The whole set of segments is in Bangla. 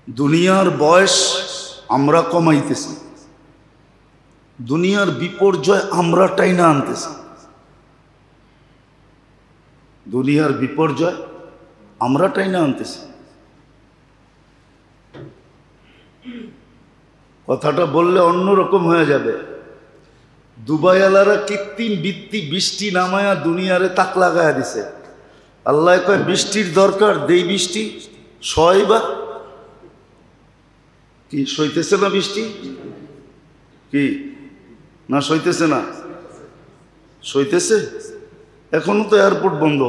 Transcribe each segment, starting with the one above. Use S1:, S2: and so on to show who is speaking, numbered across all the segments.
S1: দুনিয়ার বয়স আমরা কমাইতেছি, দুনিয়ার বিপর্যয় আমরা টাইনা আনতেছি। দুনিয়ার বিপর্যয় আমরা টাইনা আনতেছি। কথাটা বললে অন্যরকম হয়ে যাবে। দুবাইওয়ালারা কৃত্রিম বৃষ্টি নামায়া দুনিয়ারে তাক লাগায়া দিছে। আল্লাহ কয় বৃষ্টির দরকার, দেই বৃষ্টি। সয়বা কি সইতেছে না বৃষ্টি? কি না সইতেছে না? সইতেছে। এখনো তো এয়ারপোর্ট বন্ধ।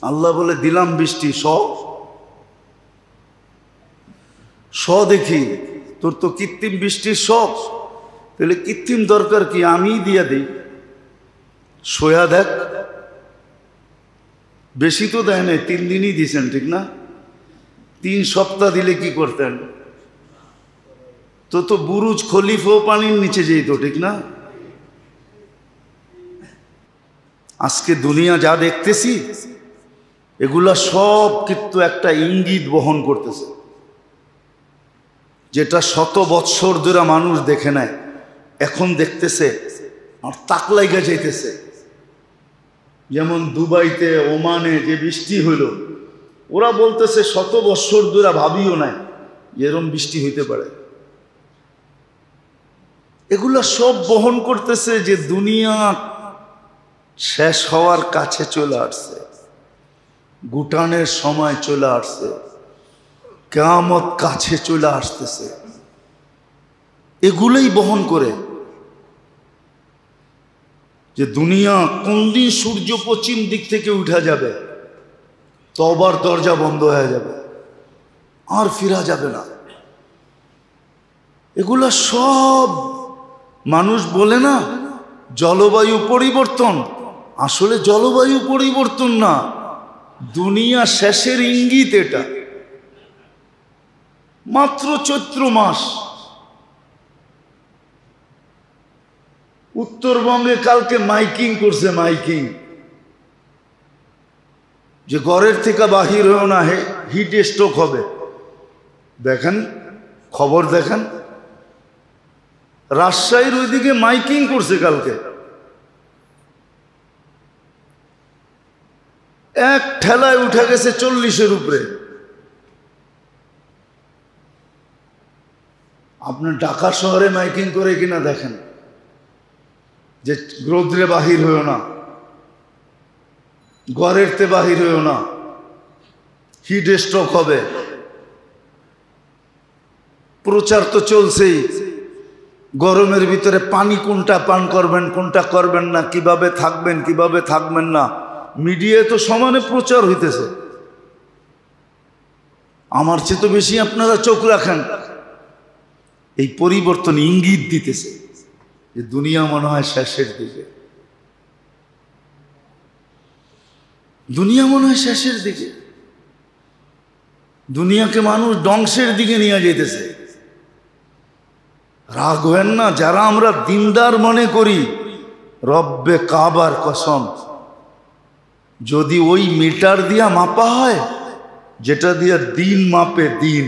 S1: আল্লাহ বলে দিলাম বৃষ্টি, দেখি তোর তো কৃত্রিম বৃষ্টির শখ, তাহলে কৃত্রিম দরকার কি, আমি দিয়া দিই। সোয়া দেখ, বেশি তো দেয় নাই, 3 দিনই দিয়েছেন, ঠিক না? 3 সপ্তাহ দিলে কি করতেন? তো বুরুজ খলিফাও পানির নিচে যেত, ঠিক না? আজকে দুনিয়া যা দেখতেছি এগুলা সব কিন্তু একটা ইঙ্গিত বহন করতেছে, যেটা শত বৎসর ধরে মানুষ দেখে নেয়, এখন দেখতেছে আর তাক লাইগা যাইতেছে। যেমন দুবাইতে, ওমানে যে বৃষ্টি হইল, ওরা বলতেছে শত বৎসর ধরে ভাবিও নাই এরম বৃষ্টি হইতে পারে। এগুলা সব বহন করতেছে যে দুনিয়া শেষ হওয়ার কাছে চলে আসছে, গুটানের সময় চলে আসছে, কিয়ামত কাছে চলে আসতেছে। এগুলোই বহন করে যে দুনিয়া কোন দিন সূর্য পশ্চিম দিক থেকে উঠা যাবে, তওবার দরজা বন্ধ হয়ে যাবে, আর ফিরা যাবে না। এগুলা সব মানুষ বলে না জলবায়ু পরিবর্তন, আসলে জলবায়ু পরিবর্তন না, দুনিয়া শেষের ইঙ্গিত। এটা মাত্র চৈত্র মাস। উত্তরবঙ্গে কালকে মাইকিং করছে, মাইকিং যে ঘরের থেকে বাহির হয়েও না, হিট স্ট্রোক হবে। দেখেন খবর, দেখেন রাজশাহীর ওইদিকে মাইকিং করছে কালকে, এক ঠেলায় উঠে গেছে 40-এর উপরে। আপনার ঢাকা শহরে মাইকিং করে কিনা দেখেন যে রৌদ্রে বাহির হয়েও না, ঘরের তে বাহির হয়েও না, হিট স্ট্রোক হবে। প্রচার তো চলছেই, গরমের ভিতরে পানি কোনটা পান করবেন, কোনটা করবেন না, কিভাবে থাকবেন, কিভাবে থাকবেন না, মিডিয়ায় তো সমানে প্রচার হইতেছে। আমার চেয়ে তো বেশি আপনারা চোখ রাখেন। এই পরিবর্তন ইঙ্গিত দিতেছে যে দুনিয়া মনে হয় শেষের দিকে, দুনিয়া মনে হয় শেষের দিকে। দুনিয়াকে মানুষ ধ্বংসের দিকে নিয়ে যেতেছে। রাগ হেন না, যারা আমরা দিনদার মনে করি, রব্বে কাবার কসম, যদি ওই মিটার দিয়া মাপা হয় যেটা দিয়া দিন মাপে দিন,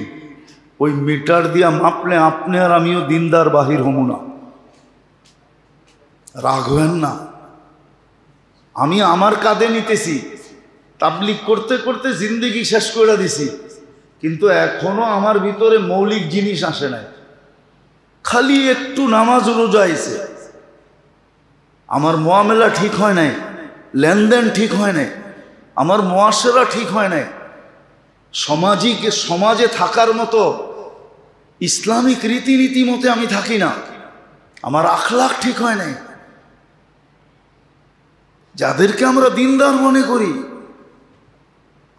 S1: ওই মিটার দিয়া মাপলে আপনি আর আমিও দিনদার বাহির হমু না। রাগ হেন না। আমি আমার কাঁধে নিতেছি, তাবলিগ করতে করতে জিন্দেগি শেষ করে দিছি, কিন্তু এখনো আমার ভিতরে মৌলিক জিনিস আসে নাই। খালি একটু নামাজ রোজা আইছে, আমার মুআমেলা ঠিক হয় নাই, লেনদেন ঠিক হয় নাই, আমার মুআশারা ঠিক হয় নাই, সমাজে থাকার মতো ইসলামিক রীতিনীতি মতে আমি থাকি না, আমার আখলাক ঠিক হয় নাই। যাদেরকে আমরা দিনদার মনে করি,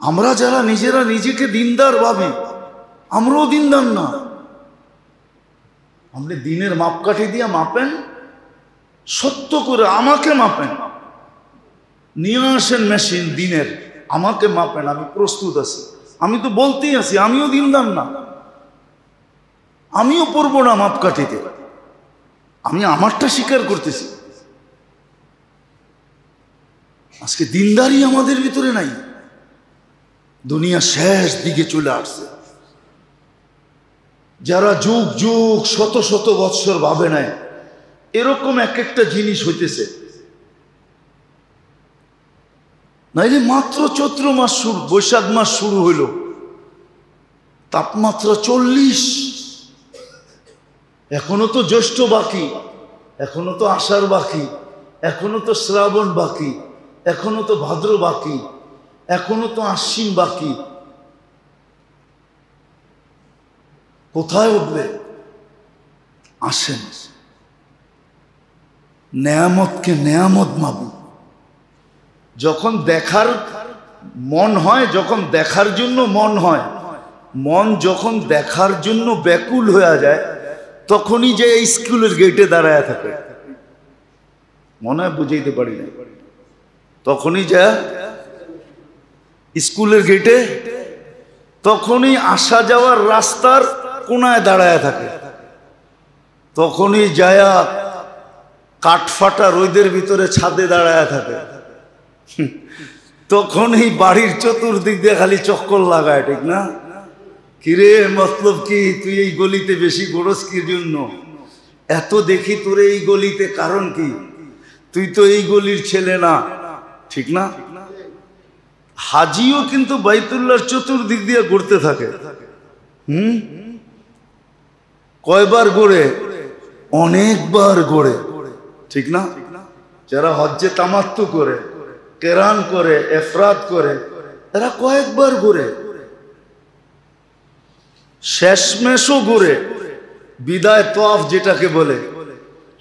S1: আমরা যারা নিজেরা নিজেকে দিনদার ভাবি, আমরাও দিনদার না। আপনি দিনের মাপকাঠি দিয়ে মাপেন, সত্য করে আমাকে মাপেন, নিয়ে আসেন মেশিন দিনের, আমাকে মাপেন, আমি প্রস্তুত আছি। আমি তো বলতেই আছি আমিও দিনদার না, আমিও পড়বো না মাপকাঠিতে, আমি আমারটা স্বীকার করতেছি। আজকে দিনদারি আমাদের ভিতরে নাই, দুনিয়া শেষ দিকে চলে আসছে। যারা যুগ যুগ শত শত বৎসর ভাবে নাই, এরকম এক একটা জিনিস হইতেছে। নাইলে মাত্র চৈত্র মাস শুরু, বৈশাখ মাস শুরু হইল, তাপমাত্রা 40, এখনো তো জ্যৈষ্ঠ বাকি, এখনো তো আষাঢ় বাকি, এখনো তো শ্রাবণ বাকি, এখনো তো ভাদ্র বাকি, এখনো তো আশ্বিন বাকি। কোথায় উঠবে? আসেন, নেয়ামতকে নেয়ামত ভাবুন। যখন দেখার মন হয়, যখন দেখার জন্য মন হয়, মন যখন দেখার জন্য ব্যাকুল হয়ে যায়, তখনই যে স্কুলের গেটে দাঁড়ায় থাকে। মনে হয় বুঝাইতে পারি না, তখনই যা স্কুলের গেটে, তখনই আসা যাওয়ার রাস্তার কোনায় দাঁড়ায় থাকে, তখনই যায়া কাঠফাটা রোদের ভিতরে ছাদে দাঁড়ায় থাকে, তখনই বাড়ির চতুর্দিক দিয়ে খালি চক্কর লাগায়, ঠিক না? কিরে মতলব কি, তুই এই গলিতে বেশি গড়স কি জন্য? এত দেখি তোরে এই গলিতে, কারণ কি? তুই তো এই গলির ছেলে না, ঠিক না? হাজিও কিন্তু বাইতুল্লাহর চতুর্দিক দিয়ে ঘুরতে থাকে। কয়বার ঘোরে? অনেকবার ঘোরে, ঠিক না? যারা হজ্জে তামাত্তু করে, কেরান করে, এফরাদ করে, এরা কয়েকবার ঘোরে। শেষমেশও ঘুরে, বিদায় তওয়াফ যেটাকে বলে,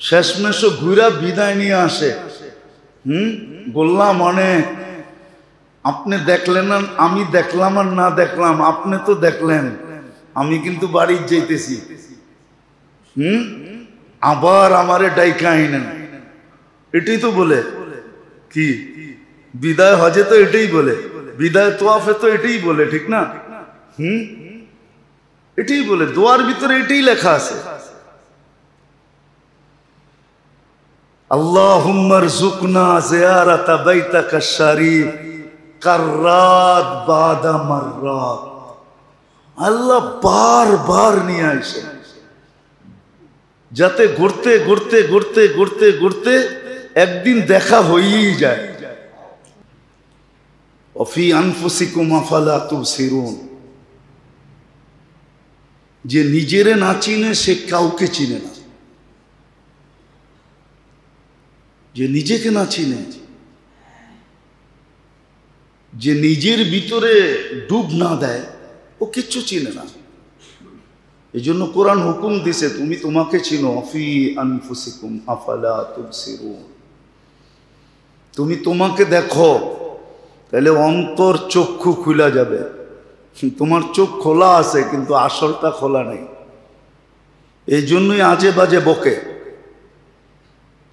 S1: শেষমেশও ঘুরা বিদায় নিয়ে আসে। বললাম অনেক, আপনি দেখলেন না, আমি দেখলাম আর না দেখলাম, আপনি তো দেখলেন, আমি কিন্তু বাড়ি যাইতেছি। আবার আমারে ডাইকা আইনেন, এটাই তো বলে। কি বিদায় হজে তো এটাই বলে, বিদায় তোয়াফে তো এটাই বলে, ঠিক না? এটাই বলে, দোয়ার ভিতরে এটাই লেখা আছে। আল্লাহুম্মা রযুকনা জিয়ারাতা বাইতাকা শরীফ কাররাত বাদা মাররাত। আল্লাহ বারবার নিয়ে আসে, যাতে ঘুরতে ঘুরতে ঘুরতে ঘুরতে ঘুরতে একদিন দেখা হয়েই যায়। ওয়াফি আনফুসিকুম আফালা তুবসিরুন। যে নিজেরে না চিনে সে কাউকে চিনে না, যে নিজেকে না চিনে, যে নিজের ভিতরে ডুব না দেয়, ও কিচ্ছু চিনে না। এই জন্য কোরআন হুকুম দিছে, তুমি তোমাকে চিনো। ফি আনফুসিকুম আফালা তুবসিরুন। তুমি তোমাকে দেখো, তাহলে অন্তর চক্ষু খুলে যাবে। তোমার চোখ খোলা আছে কিন্তু আসলটা খোলা নেই। এই জন্যই আজে বাজে বকে,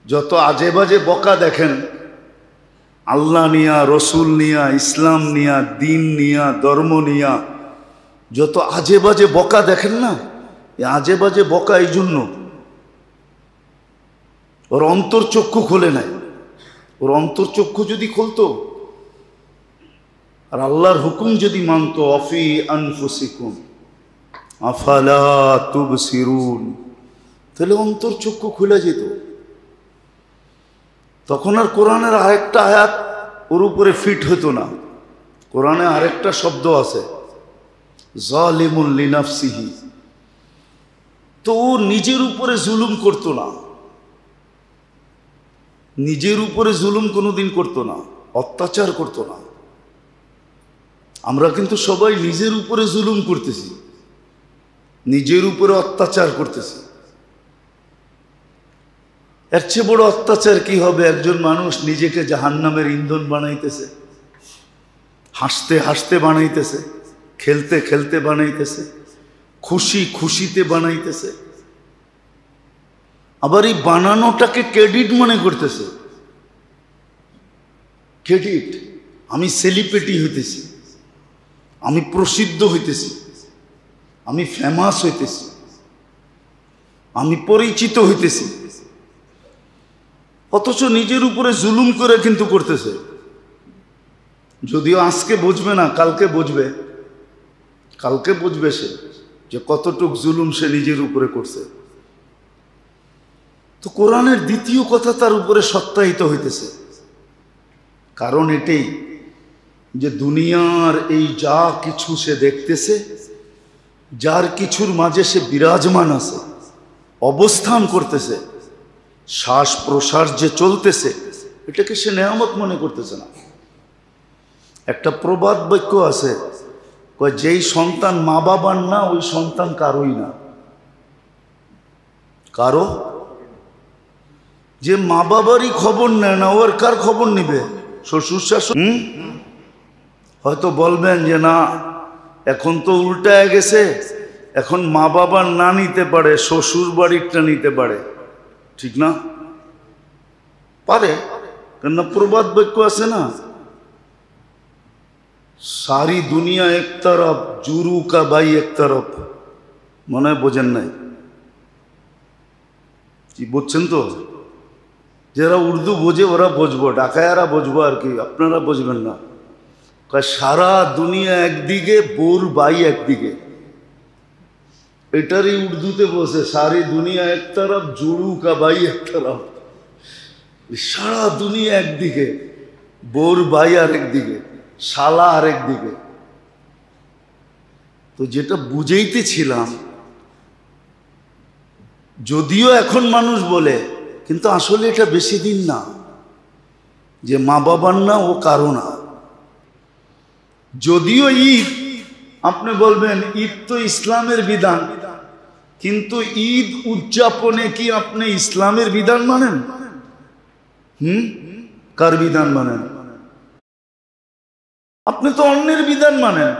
S1: যত আজে বাজে বকা দেখেন, আল্লাহ নিয়া, রসুল নিয়া, ইসলাম নিয়া, দিন নিয়া, ধর্ম নিয়া, যত আজে বাজে বকা দেখেন না, আজে বাজে বকা এই জন্য ওর অন্তর চক্ষু খোলে নাই। ওর অন্তর চক্ষু যদি খুলতো আর আল্লাহর হুকুম যদি মানতো, অফি আনফুসিকুম আফালা তুবসিরুন, তাহলে অন্তর চক্ষু খুলে যেত। তখন আর কোরআনের আরেকটা আয়াত ওর উপরে ফিট হতো না। কোরআনে আরেকটা শব্দ আছে, জালিমুন লিনাফসিহি। তো ও নিজের উপরে জুলুম করতো না, নিজের উপরে জুলুম কোনোদিন করতো না, অত্যাচার করতো না। আমরা কিন্তু সবাই নিজের উপরে জুলুম করতেছি, নিজের উপরে অত্যাচার করতেছি। এর চেয়ে বড় অত্যাচার কি হবে? একজন মানুষ নিজেকে জাহান্নামের ইন্ধন বানাইতেছে, হাসতে হাসতে বানাইতেছে, খেলতে খেলতে বানাইতেছে, খুশি খুশিতে বানাইতেছে, আবার এই বানানোটাকে ক্রেডিট মনে করতেছে। ক্রেডিট, আমি সেলিব্রিটি হইতেছি, আমি প্রসিদ্ধ হইতেছি, আমি ফেমাস হইতেছি, আমি পরিচিত হইতেছি, অথচ নিজের উপরে জুলুম করে কিন্তু করতেছে। যদিও আজকে বুঝবে না, কালকে বুঝবে, কালকে বুঝবে সে। যে কতটুক জুলুম সে নিজের উপরে করছে। তো কোরআনের দ্বিতীয় কথা তার উপরে সত্যায়িত হইতেছে। কারণ এটাই যে দুনিয়ার এই যা কিছু সে দেখতেছে, যার কিছুর মাঝে সে বিরাজমান আছে, অবস্থান করতেছে, শ্বাস প্রশ্বাস যে চলতেছে, এটাকে সে নেয়ামত মনে করতেছে না। একটা প্রবাদ বাক্য আছে, যেই সন্তান মা বাবার না ওই সন্তান কারোই না। কারো যে মা বাবারই খবর নেয় না, ওর কার খবর নিবে? শ্বশুর শাশুড়ি। হয়তো বলবেন যে না, এখন তো উল্টায় গেছে, এখন মা বাবার না নিতে পারে, শ্বশুর বাড়িরটা নিতে পারে। ঠিক না? পারে, কেন প্রবাদ বাক্য আছে না, সারি দুনিয়া এক তরফ জুরু কা ভাই এক তরফ। মনে হয় বোঝেন নাই? কি বুঝছেন? তো যারা উর্দু বোঝে ওরা বুঝবো, ঢাকায়ারা বুঝবো আর কি, আপনারা বুঝবেন না। সারা দুনিয়া একদিকে, বোর ভাই একদিকে। এটারই উর্দুতে বসে সারি দুনিয়া এক তরফ জুরু কা ভাই এক তরফ। সারা দুনিয়া একদিকে, বোর ভাই আর একদিকে, শালা আর একদিকে। তো যেটা বুঝাইতেছিলাম, যদিও এখন মানুষ বলে, কিন্তু আসলে এটা বেশি দিন না যে মা বাবার না ও কারো না। যদিও ঈদ, আপনি বলবেন ঈদ তো ইসলামের বিধান, কিন্তু ঈদ উদযাপনে কি আপনি ইসলামের বিধান মানেন? কার বিধান মানেন? আপনি তো অন্যের বিধান মানেন।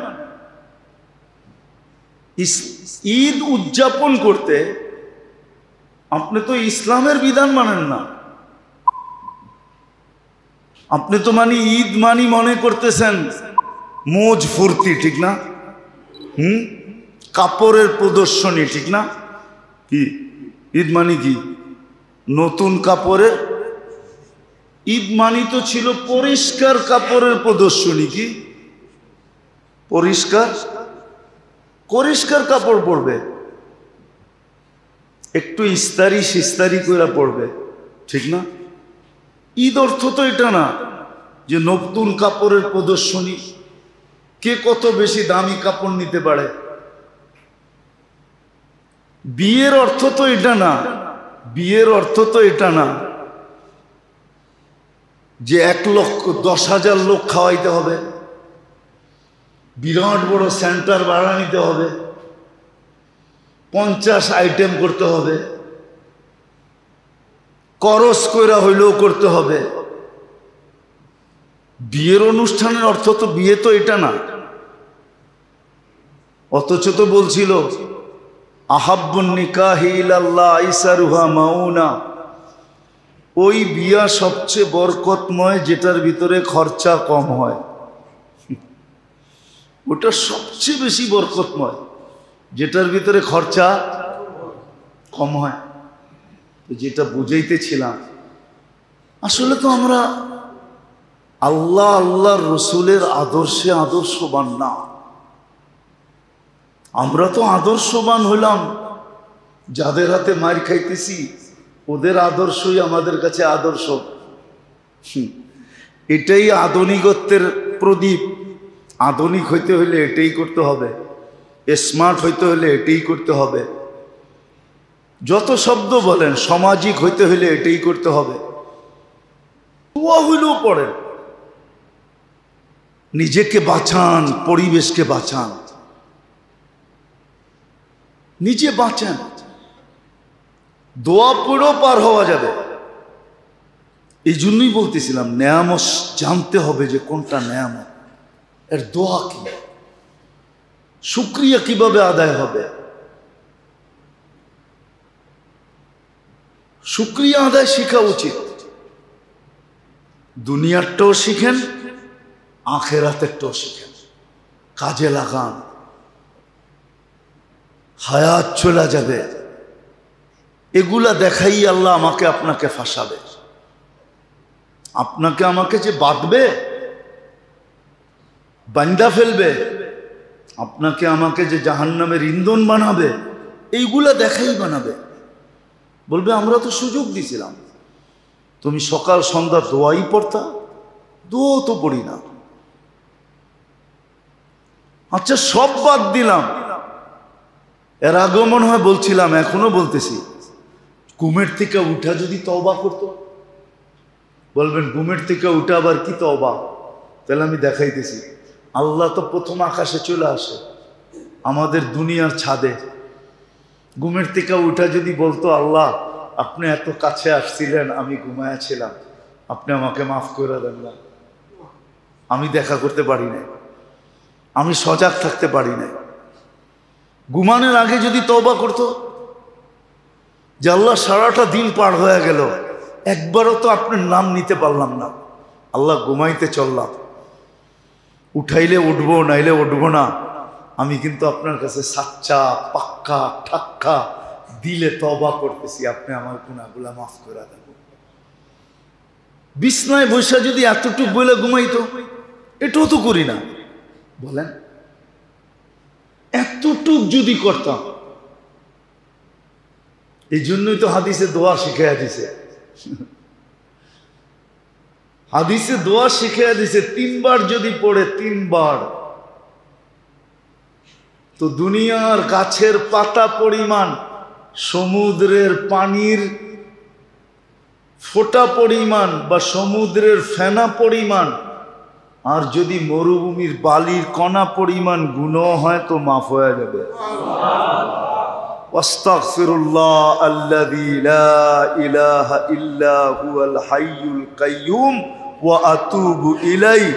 S1: ঈদ উদযাপন করতে আপনি তো ইসলামের বিধান মানেন না। আপনি তো ঈদ মনে করতেছেন মোজ ফুর্তি। ঠিক না? কাপড়ের প্রদর্শনী। ঠিক না? কি ঈদ কি? নতুন কাপড়ের ঈদ তো ছিল পরিষ্কার কাপড়ের প্রদর্শনী। কি পরিষ্কার কাপড় পরবে, একটু ইস্তারি সিস্তারি করে পড়বে। ঠিক না? ঈদ অর্থ তো এটা না যে নতুন কাপড়ের প্রদর্শনী, কে কত বেশি দামি কাপড় নিতে পারে। বিয়ের অর্থ তো এটা না, বিয়ের অর্থ তো এটা না যে 1,10,000 লোক খাওয়াইতে হবে, বিরাট বড় সেন্টার ভাড়া নিতে হবে, 50 আইটেম করতে হবে, করস কইরা হইলেও করতে হবে। বিয়ের অনুষ্ঠানের অর্থ তো বিয়ে তো এটা না। অথচ তো বলছিল আহাব্বুন নিকাহি ইলাল্লাহ আইসারুহা মাউনা, ওই বিয়া সবচেয়ে বরকতময় যেটার ভিতরে খরচা কম হয়। ওটা সবচেয়ে বেশি বরকতময় যেটার ভিতরে খরচা কম হয়। যেটা বুঝাইতেছিলাম, আসলে তো আমরা আল্লাহর রসুলের আদর্শে আদর্শবান না। আমরা তো আদর্শবান হইলাম যাদের হাতে মার খাইতেছি, ওদের আদর্শই আমাদের কাছে আদর্শ। এটাই আধুনিকত্বের প্রদীপ। আধুনিক হইতে হইলে এটাই করতে হবে, স্মার্ট হইতে হইলে এটাই করতে হবে, যত শব্দ বলেন, সামাজিক হইতে হইলে এটাই করতে হবে। দোয়া হইলেও পড়েন, নিজেকে বাঁচান, পরিবেশকে বাঁচান, নিজে বাঁচান। দোয়া পড়েও পার হওয়া যাবে। এই জন্যই বলতেছিলাম নেয়ামত জানতে হবে যে কোনটা নেয়ামত, এর দোয়া কি, শুকরিয়া কিভাবে আদায় হবে। শুকরিয়া আদায় শেখা উচিত। দুনিয়ারটাও শিখেন, আখেরাতেরটাও শিখেন, কাজে লাগান। হায়াত চলে যাবে, এগুলা দেখাই আল্লাহ আমাকে আপনাকে ফাঁসাবে। আপনাকে আমাকে যে বাঁধবে, বান্দা ফেলবে, আপনাকে আমাকে যে জাহান্নামের ইন্ধন বানাবে এইগুলা দেখাই বানাবে। বলবে আমরা তো সুযোগ দিছিলাম, তুমি সকাল সন্ধ্যা দোয়াই পড়তা, দোয়া তো পড়ি না। আচ্ছা সব বাদ দিলাম, এর আগেও মনে হয় বলছিলাম, এখনো বলতেছি, ঘুমের থেকে উঠা যদি তওবা করতো। বলবেন ঘুমের থেকে উঠা আবার কি তওবা? তাহলে আমি দেখাইতেছি। আল্লাহ তো প্রথম আকাশে চলে আসে, আমাদের দুনিয়ার ছাদে। ঘুমের থেকে উঠা যদি বলতো, আল্লাহ আপনি এত কাছে আসছিলেন, আমি ঘুমায়াছিলাম, আপনি আমাকে মাফ করে দেন না, আমি দেখা করতে পারি নাই, আমি সজাগ থাকতে পারি নাই। ঘুমানোর আগে যদি তওবা করতো যে আল্লাহ সারাটা দিন পার হয়ে গেল, একবারও তো আপনার নাম নিতে পারলাম না, আল্লাহ ঘুমাইতে চললাম, উঠাইলে উঠবো নাইলে উঠবো না, আমি কিন্তু আপনার কাছে সাচ্চা পাক্কা ঠাক্কা দিলে তওবা করতেছি, আপনি আমার গুনাহগুলা মাফ করে দেন। বিছনায় বসে যদি এতটুক বলে ঘুমাইতো, এটাও তো করি না, বলেন এতটুক যদি করতাম। এই জন্যই তো হাদিসে দোয়া শিখাইয়া দিছে, হাদিসে দোয়া শিখাইয়া দিছে 3 বার যদি পড়ে, 3 বার, তো দুনিয়ার গাছের পাতা পরিমাণ, সমুদ্রের পানির ফোঁটা পরিমাণ বা সমুদ্রের ফেনা পরিমাণ, আর যদি মরুভূমির বালির কণা পরিমাণ গুনাহ হয় তো মাফ হয়ে যাবে। আস্তাগফিরুল্লাহ আল্লাযী লা ইলাহা ইল্লা হুয়াল হাইয়ুল কাইয়্যুম ওয়া আতুবু ইলাইহি,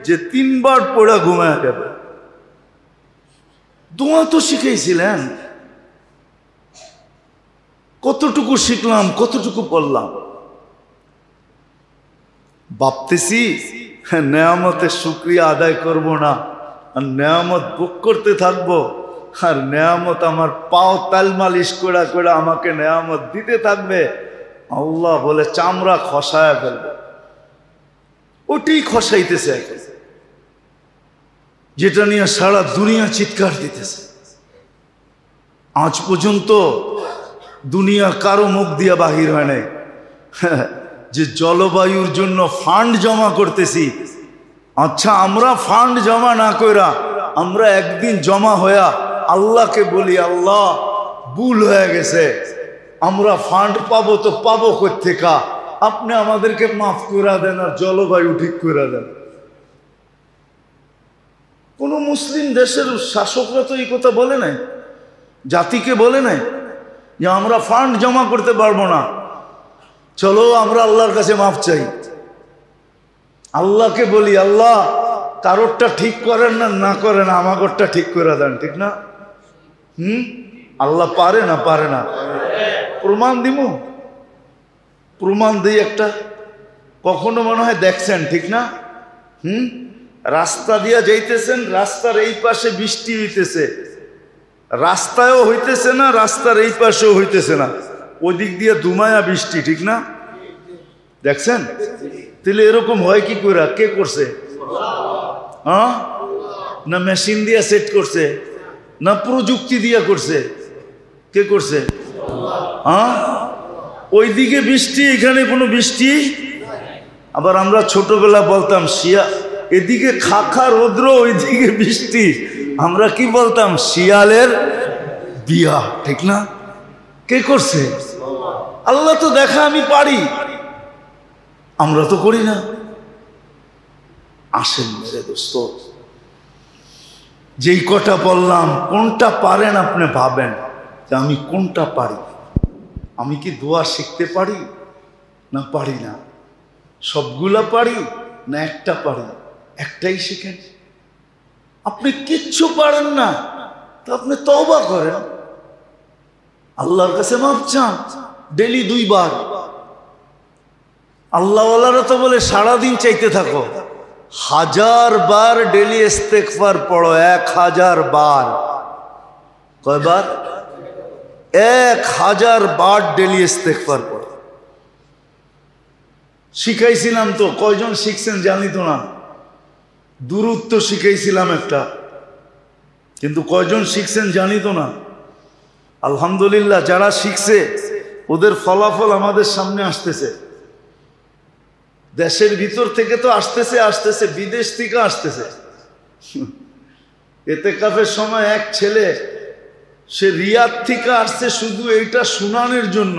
S1: যে 3 বার পড়া ঘুমায় যাবে। দোয়া তো শিখাইছিলেন, কতটুকু শিখলাম, কতটুকু পড়লাম। ভাবতেছি নেয়ামতের শুকরিয়া আদায় করব না, আর নেয়ামত ভোগ করতে থাকবো, আর নেয়ামত আমার পাও তাল মালিশ করে করে আমাকে নেয়ামত দিতে থাকবে। আল্লাহ বলে চামড়া খসায় ফেলবে, ওটাই খসাইতেছে, যেটা নিয়ে সারা দুনিয়া চিৎকার দিতেছে। আজ পর্যন্ত দুনিয়া কারো মুখ দিয়া বাহির হয় নাই যে জলবায়ুর জন্য ফান্ড জমা করতেছি। আচ্ছা আমরা ফান্ড জমা না কইরা আমরা একদিন জমা হইয়া আল্লাহকে বলি, আল্লাহ ভুল হয়ে গেছে, আমরা ফান্ড পাবো তো পাবো কোত্থেকা, আপনি আমাদেরকে মাফ করে দেন আর জলবায়ু ঠিক করে দেন। কোন মুসলিম দেশের শাসকরা তো এই কথা বলে নাই, জাতিকে বলে নাই যে আমরা ফান্ড জমা করতে পারবো না, চলো আমরা আল্লাহর কাছে মাফ চাই। আল্লাহকে বলি, আল্লাহ কারোরটা ঠিক করেন না, না করেন আমাগরটা ঠিক করে দেন, ঠিক না? আল্লাহ পারে না? পারে না? প্রমাণ দিমু, প্রমাণ দিই একটা। কখনো মনে হয় দেখছেন, ঠিক না? রাস্তা দিয়া যাইতেছেন, রাস্তার এই পাশে বৃষ্টি হইতেছে, রাস্তায়ও হইতেছে না, রাস্তার এই পাশেও হইতেছে না, ওদিক দিয়ে দুমায়া বৃষ্টি, ঠিক না? দেখছেন? তাহলে এরকম হয় কি করে? কে করছে? হ্যাঁ, না মেশিন দিয়ে সেট করছে, না প্রযুক্তি দিয়া করছে? কে করছে? হ্যাঁ, ওইদিকে বৃষ্টি, এখানে কোনো বৃষ্টি। আবার আমরা ছোটবেলা বলতাম শিয়া, এদিকে খাখা রৌদ্র, ওইদিকে বৃষ্টি, আমরা কি বলতাম? শিয়ালের বিয়া, ঠিক না? কে করছে? আল্লাহ তো দেখা আমি পারি, আমরা তো করি না। আসেন মেরে দোস্ত, যেই কটা বললাম কোনটা পারেন আপনি ভাবেন যে আমি কোনটা পারি। আমি কি দোয়া শিখতে পারি না পারি না? সবগুলা পারি না একটা পারি? একটাই শিখেন। আপনি কিচ্ছু পারেন না তো আপনি তওবা করেন, আল্লাহর কাছে মাফ চান, ডেলি 2 বার। আল্লাহওয়ালারা তো বলে সারাদিন চাইতে থাকো, 1000 বার ডেলি ইস্তেগফার পড়ো, 1000 বার। কয়বার? 1000 বার ডেলি ইস্তেগফার পড়ো। শিখাইছিলাম তো, কয়জন শিখছেন জানি তো না। দূরত্ব শিখাইছিলাম একটা, কিন্তু কয়জন শিখছেন জানি তো না। আলহামদুলিল্লাহ, যারা শিখছে ওদের ফলাফল আমাদের সামনে আসতেছে। দেশের ভিতর থেকে তো আসতেছে, বিদেশ থেকে আসতেছে। এতেকাফের সময় এক ছেলে, সে রিয়াদ থেকে আসছে শুধু এইটা শুনানোর জন্য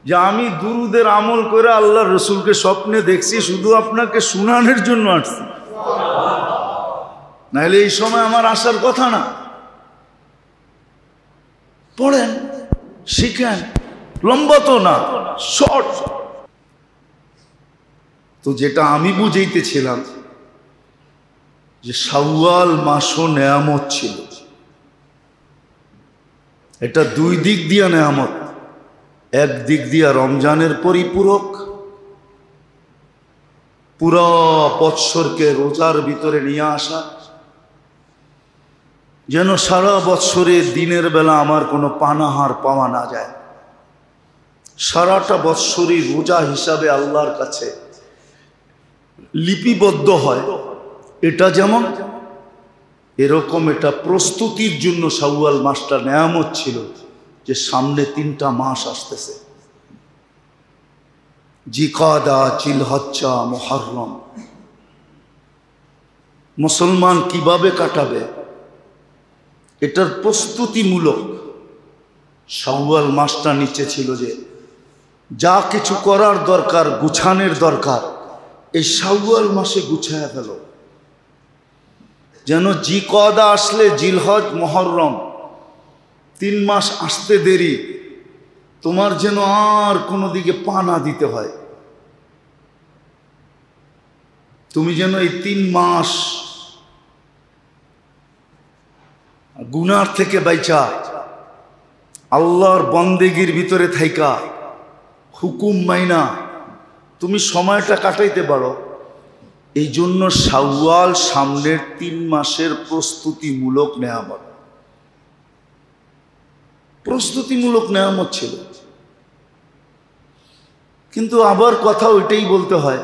S1: যে আমি দুরুদের আমল করে আল্লাহ রসুলকে স্বপ্নে দেখছি, শুধু আপনাকে শুনানোর জন্য আসছি, নাহলে এই সময় আমার আসার কথা না। পড়েন, শিখেন, লম্বা তো না, শর্ট। তো যেটা আমি বুঝাইতেছিলাম যে শাওয়াল মাসও নেয়ামত ছিল, এটা দুই দিক দিয়া নেয়ামত। এক দিক দিয়া রমজানের পরিপূরক, পুরো বৎসরকে রোজার ভিতরে নিয়ে আসা, যেন সারা বৎসরে দিনের বেলা আমার কোনো পানাহার পাওয়া না যায়, সারাটা বৎসরই রোজা হিসাবে আল্লাহর কাছে লিপিবদ্ধ হয়। এটা যেমন এরকম এটা প্রস্তুতির জন্য শাওয়াল মাসটা নেয়ামত ছিল, যে সামনে 3টা মাস আসতেছে, জিকাদা, জিলহজ্জা, মুহররম। মুসলমান কিভাবে কাটাবে এটার প্রস্তুতিমূলক শাওয়াল মাসটা নিচে ছিল, যে যা কিছু করার দরকার, গুছানোর দরকার, এই শাওয়াল মাসে গুছায়া ফেলো, যেন জিকাদা আসলে জিলহজ, মুহররম 3 মাস আসতে দেরি, তোমার যেন আর কোনো দিকে পা না দিতে হয়। তুমি যেন এই 3 মাস গুনার থেকে বাইচা আল্লাহর বন্দেগীর ভিতরে থাইকা হুকুম মাইনা তুমি সময়টা কাটাইতে পারো। এই জন্য শাওয়াল সামনের 3 মাসের প্রস্তুতিমূলক নেয়ামত, প্রস্তুতিমূলক নেয়ামত ছিল। কিন্তু আবার কথা ওইটাই বলতে হয়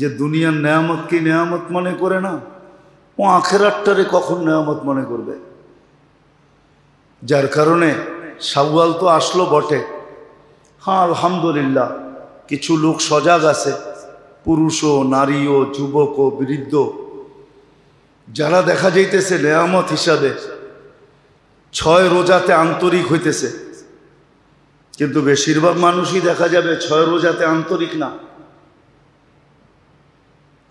S1: যে দুনিয়ার নেয়ামতকে নেয়ামত মনে করে না, ও আখেরাতটারে কখন নেয়ামত মনে করবে? যার কারণে শাওয়াল তো আসলো বটে, হ্যাঁ আলহামদুলিল্লাহ কিছু লোক সজাগ আছে, পুরুষ ও নারী ও যুবক ও বৃদ্ধ, যারা দেখা যাইতেছে নেয়ামত হিসাবে 6 রোজাতে আন্তরিক হইতেছে। কিন্তু বেশিরভাগ মানুষই দেখা যাবে 6 রোজাতে আন্তরিক না।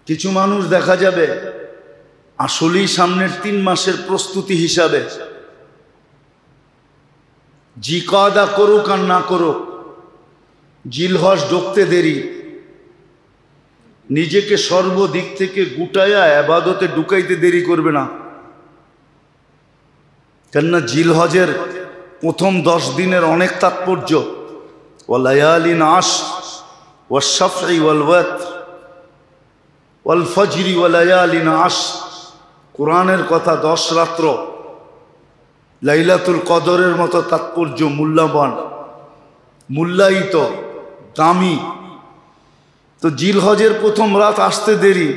S1: কিছু মানুষ দেখা যাবে আসলেই সামনের 3 মাসের প্রস্তুতি হিসাবে জিকাদা করুক আর না করুক, জিলহজ ঢুকতে দেরি, নিজেকে সর্বদিক থেকে গুটায়া ইবাদতে ঢুকাইতে দেরি করবে না। কেননা জিলহজের প্রথম 10 দিনের অনেক তাৎপর্য। ওয়ালায়ালিন আশর ওয়াশ-শাফঈ ওয়াল-ওয়াতর ওয়াল-ফজরি ওয়ালায়ালিন আশর, কোরআনের কথা 10 রাত্র, লাইলাতুল কদরের মতো তাৎপর্য, মূল্যবান, মূল্যায়িত, দামি। তো জিলহজের প্রথম রাত আসতে দেরি,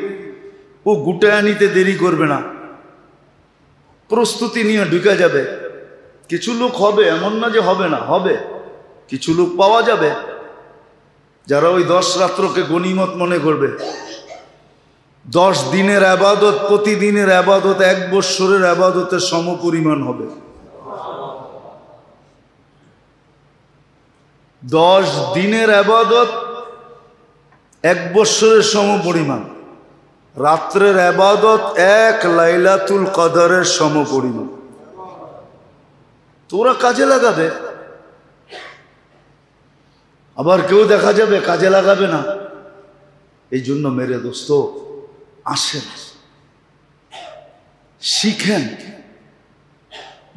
S1: ও গুটায়া নিতে দেরি করবে না, প্রস্তুতি নিয়ে ঢুকে যাবে। কিছু লোক হবে, এমন না যে হবে না, হবে, কিছু লোক পাওয়া যাবে যারা ওই 10 রাত্রকে গনিমত মনে করবে। 10 দিনের আবাদত, প্রতিদিনের আবাদত 1 বৎসরের আবাদতের সমপরিমাণ হবে। 10 দিনের আবাদত 1 বৎসরের সমপরিমাণ, রাত্রের আবাদত 1 লাইলাতুল কদরের সমপরিমাণ। তোরা কাজে লাগাবে, আবার কেউ দেখা যাবে কাজে লাগাবে না। এই জন্য মেরে দোস্ত, আসেন, শিখেন,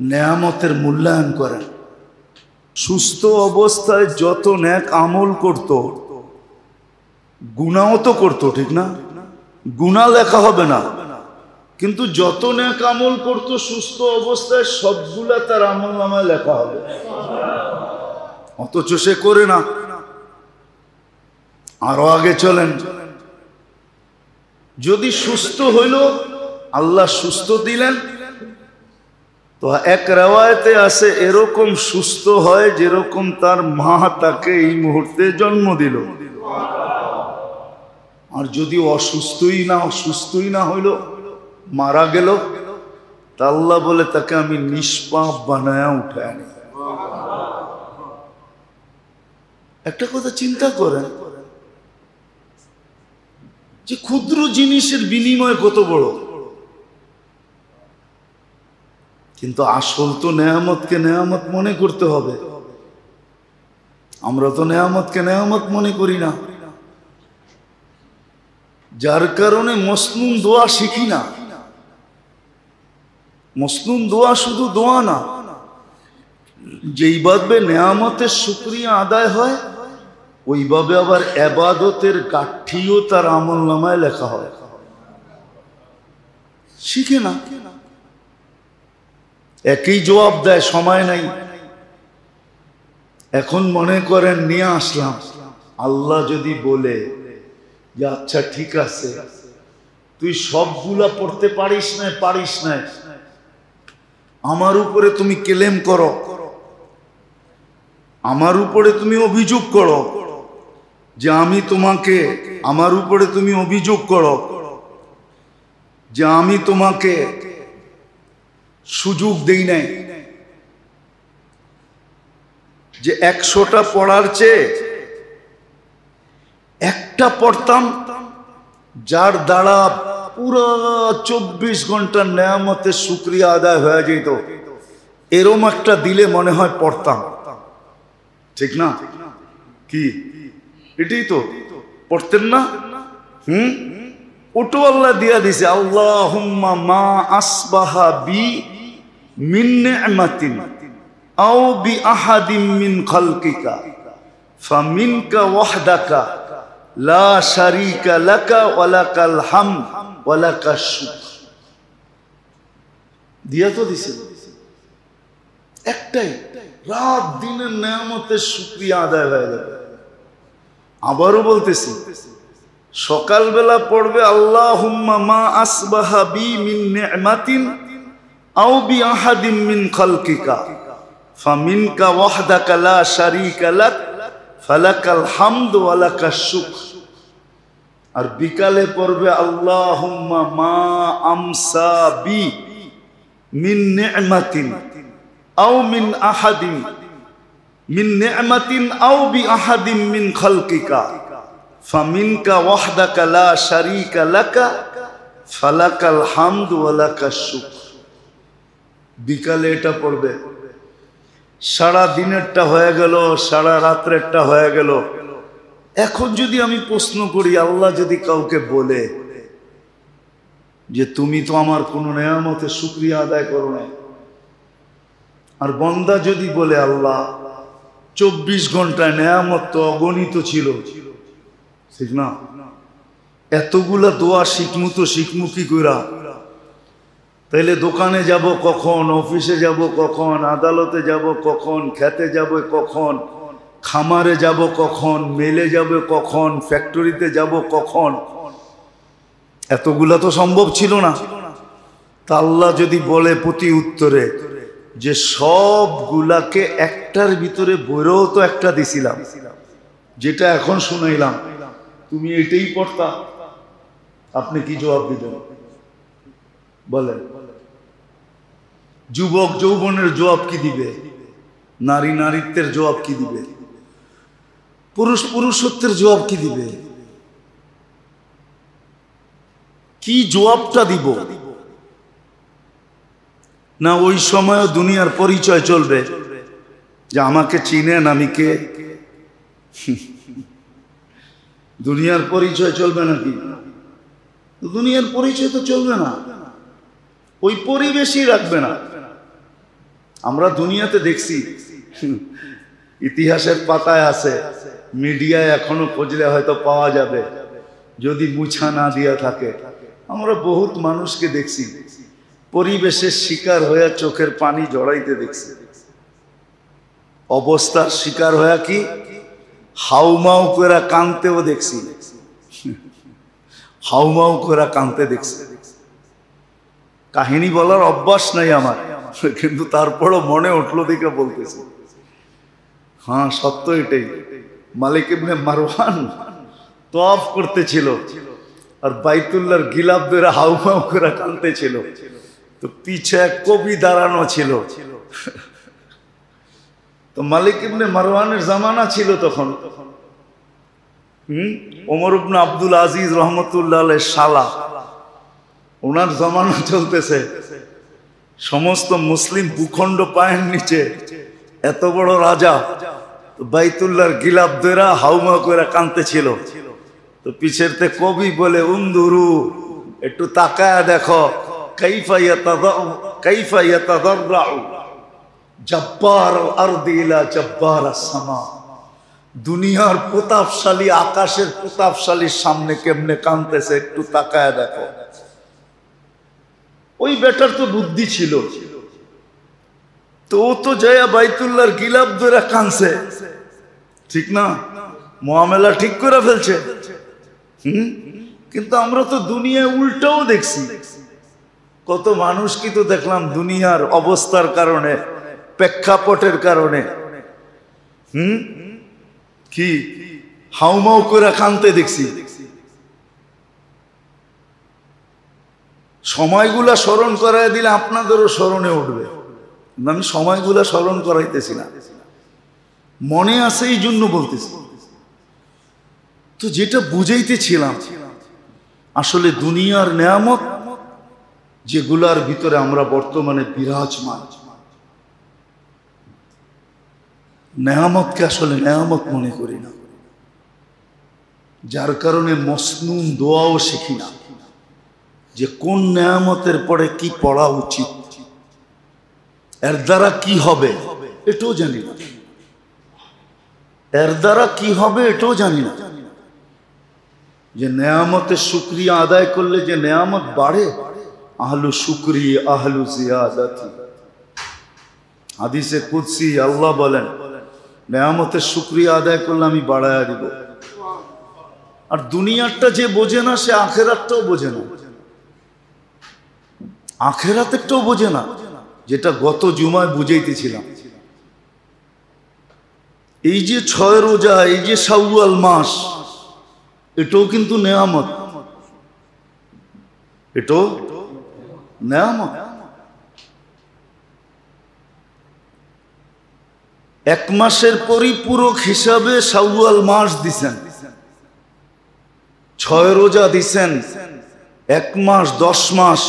S1: নেয়ামতের মূল্যায়ন করেন। সুস্থ অবস্থায় যত নেক আমল করত, গুনাহও তো করতো, ঠিক না? গুনাহ লেখা হবে না, কিন্তু যত নেক আমল করতো সুস্থ অবস্থায় সবগুলা তার আমল নামায় লেখা হবে। অথচ সে করে না। আরো আগে চলেন, যদি সুস্থ হইল, আল্লাহ সুস্থ দিলেন, তো এক রেওয়ায়েতে আছে এরকম সুস্থ হয় যেরকম তার মা তাকে এই মুহূর্তে জন্ম দিল। আর যদি অসুস্থই না হইল, মারা গেল, তা আল্লাহ বলে তাকে আমি নিষ্পাপ বানায়া উঠে আনি। একটা কথা চিন্তা করেন যে ক্ষুদ্র জিনিসের বিনিময় কত বড়। কিন্তু আসল তো নেয়ামতকে নেয়ামত মনে করতে হবে। আমরা তো নেয়ামতকে নেয়ামত মনে করি না, যার কারণে মসনুন দোয়া শিখি না। মসনুন দোয়া শুধু দোয়া না, যেইভাবে নেয়ামতের শুকরিয়া আদায় হয় ওইভাবে আবার ইবাদতের গাঠিও তার আমলনামায় লেখা হয়। শিখে না, একই জবাব দেয়, সময় নাই। এখন মনে করেন নিয়ে আসলাম, আল্লাহ যদি বলে যে আচ্ছা ঠিক আছে তুই সবগুলা পড়তে পারিস না, আমার উপরে তুমি ক্লেম করো, আমার উপরে তুমি অভিযোগ করো যে আমার উপরে তুমি অভিযোগ করো যে আমি তোমাকে সুযোগ দেই নাই, যে 100টা পড়ার চেয়ে একটা পড়তাম যার দ্বারা পুরো 24 ঘন্টার নেয়ামতের শুকরিয়া আদায় হয়ে যেত, এরম একটা দিলে মনে হয় পড়তাম। ঠিক না? কি এটাই তো পড়তেন না? ওটো আল্লাহ দিয়া দিছে, আল্লাহুম্মা মা আসবাহা বি মিন নি'মাতিন আও বি আহাদিম মিন খালকিকা ফামিনকা ওয়াহদাকা লা শারীকা লাকা ওয়া লাকাল হামদ ওয়া লাকাশ শুকর। দিয়া তো দিছে একটাই, রাত দিনের নেয়ামতের শুকরিয়া আদায় হয়ে যাবে। আবারও বলতেছি, সকালবেলা পড়বে আল্লাহুম্মা মা আসবাহা বি মিন নি'মাতিন আও বি আহাদিম মিন খালকিকা ফামিনকা ওয়াহদাকা লা শারীকা লাক ফালাকাল হামদু ওয়া লাকাশ শুকর। আর বিকালে পড়বে আল্লাহুম্মা মা আমসা বি মিন নি'মাতিন আও মিন আহাদিম মিন নি'মাতিন আও বি আহাদিম মিন খালকিকা ফামিনকা ওয়াহদাকা লা শারীকা লাকা ফালাকাল হামদু ওয়া লাকাশ শুকর। বিকালে এটা পড়বে, সারা দিনেরটা হয়ে গেল, সারা রাত্রেরটা হয়ে গেল। এখন যদি আমি প্রশ্ন করি, আল্লাহ যদি কাউকে বলে যে তুমি তো আমার কোন নেয়ামতের শুকরিয়া আদায় করো না, আর বন্দা যদি বলে আল্লাহ 24 ঘন্টায় নেয়ামত তো অগণিত ছিল, ঠিক না? এতগুলা দোয়া শিখমু কি কইরা? তাইলে দোকানে যাব কখন, অফিসে যাব কখন, আদালতে যাব কখন, খেতে যাব কখন, খামারে যাব কখন, মেলে যাব কখন, ফ্যাক্টরিতে যাব কখন? এতগুলা তো সম্ভব ছিল না। তা আল্লাহ যদি বলে প্রতি উত্তরে যে সবগুলাকে একটার ভিতরে বইরেও তো একটা দিছিলাম, যেটা এখন শুনাইলাম, তুমি এটাই পড়তা, আপনি কি জবাব দিবেন বলেন? যুবক যৌবনের জবাব কি দিবে? নারী নারীত্বের জবাব কি দিবে? পুরুষ পুরুষত্বের জবাব কি দিবে? কি জবাবটা দিব? না ওই সময়ও দুনিয়ার পরিচয় চলবে যে আমাকে চিনেন আমি কে? দুনিয়ার পরিচয় চলবে নাকি? দুনিয়ার পরিচয় তো চলবে না, ওই পরিবেশই রাখবে না। আমরা দুনিয়াতে দেখছি, ইতিহাসের পাতায় আছে, মিডিয়ায় এখনো খুঁজলে হয়তো পাওয়া যাবে যদি মুছা না দিয়া থাকে। আমরা বহুত মানুষকে দেখছি পরিবেশের শিকার হয়ে চোখের পানি জড়াইতে দেখছি, অবস্থার শিকার হয়ে কি হাউমাউ করে কানতেও দেখছি, হাউমাউ করে কানতে দেখছি। কাহিনী বলার অভ্যাস নাই আমার, কিন্তু তারপরও মনে উঠলো দিকে বলতেছে। হ্যাঁ, সত্য এটাই। মালিক ইবনে মারওয়ান তওয়াফ করতেছিল আর বাইতুল্লাহর গিলাফ ধরে হাউমাউ করে কাঁদতেছিল। তো পিছে এক কবি দাঁড়ানো ছিল। তো মালিক ইবনে মারওয়ানের জামানা ছিল তখন। ওমর ইবনে আব্দুল আজিজ রহমতুল্লাহ আলাইহির শালা, ওনার জামানা চলতেছে। সমস্ত মুসলিম ভূখণ্ড পায়ের নিচে, এত বড় রাজা বাইতুল্লাহর গিলাফ ধরে হাউমাউ করে কাঁদতেছিল। তো পিছের তে কবি বলে, উন্দুরু, একটু তাকায়া দেখো, কাইফা ইয়াতাদাররাউ জব্বার আরদি ইলা জব্বার আস-সামা। দুনিয়ার প্রতাপশালী আকাশের প্রতাপশালীর সামনে কেমনে কাঁদতেছে, একটু তাকায়া দেখো। ওই বেটার তো বুদ্ধি ছিল, তো ও তো যায় বাইতুল্লাহর গিলাফ ধরে কাঁদছে, ঠিক না? মুআমেলা ঠিক করে ফেলছে। কিন্তু আমরা তো দুনিয়ায় উল্টাও দেখছি। কত মানুষ কি তো দেখলাম দুনিয়ার অবস্থার কারণে, প্রেক্ষাপটের কারণে কি হাউমাউ করে কাঁদতে দেখছি। সময়গুলা স্মরণ করাই দিলে আপনাদেরও স্মরণে উঠবে। আমি সময়গুলা স্মরণ করাইতেছি না, মনে আছে এই জন্য বলতেছি। তো যেটা বুঝাইতেছিলাম, আসলে দুনিয়ার নেয়ামত যেগুলার ভিতরে আমরা বর্তমানে বিরাজমান, নেয়ামতকে আসলে নেয়ামত মনে করি না, যার কারণে মসনুন দোয়াও শিখি না, যে কোন নেয়ামতের পরে কি পড়া উচিত, এর দ্বারা কি হবে এটাও জানি না, এর দ্বারা কি হবে এটাও জানি না। যে নেয়ামতের শুকরিয়া আদায় করলে যে নেয়ামত বাড়ে, আহলু শুকরি আহলু জিয়াদাতি। হাদিসে কুদসি আল্লাহ বলেন, নেয়ামতের শুকরিয়া আদায় করলে আমি বাড়ায়া দিব। আর দুনিয়ারটা যে বোঝে না, সে আখেরাতটাও বোঝে না, আখেরাতেরটাও বোঝে না, যেটা গত জুমায় বুঝাইতেছিলাম। এই যে 6 রোজা, এই যে শাওয়াল মাস, এটাও কিন্তু নেয়ামত, এটাও নেয়ামত। এক মাসের পরিপূরক হিসাবে শাওয়াল মাস দিছেন, 6 রোজা দিছেন, 1 মাস 10 মাস,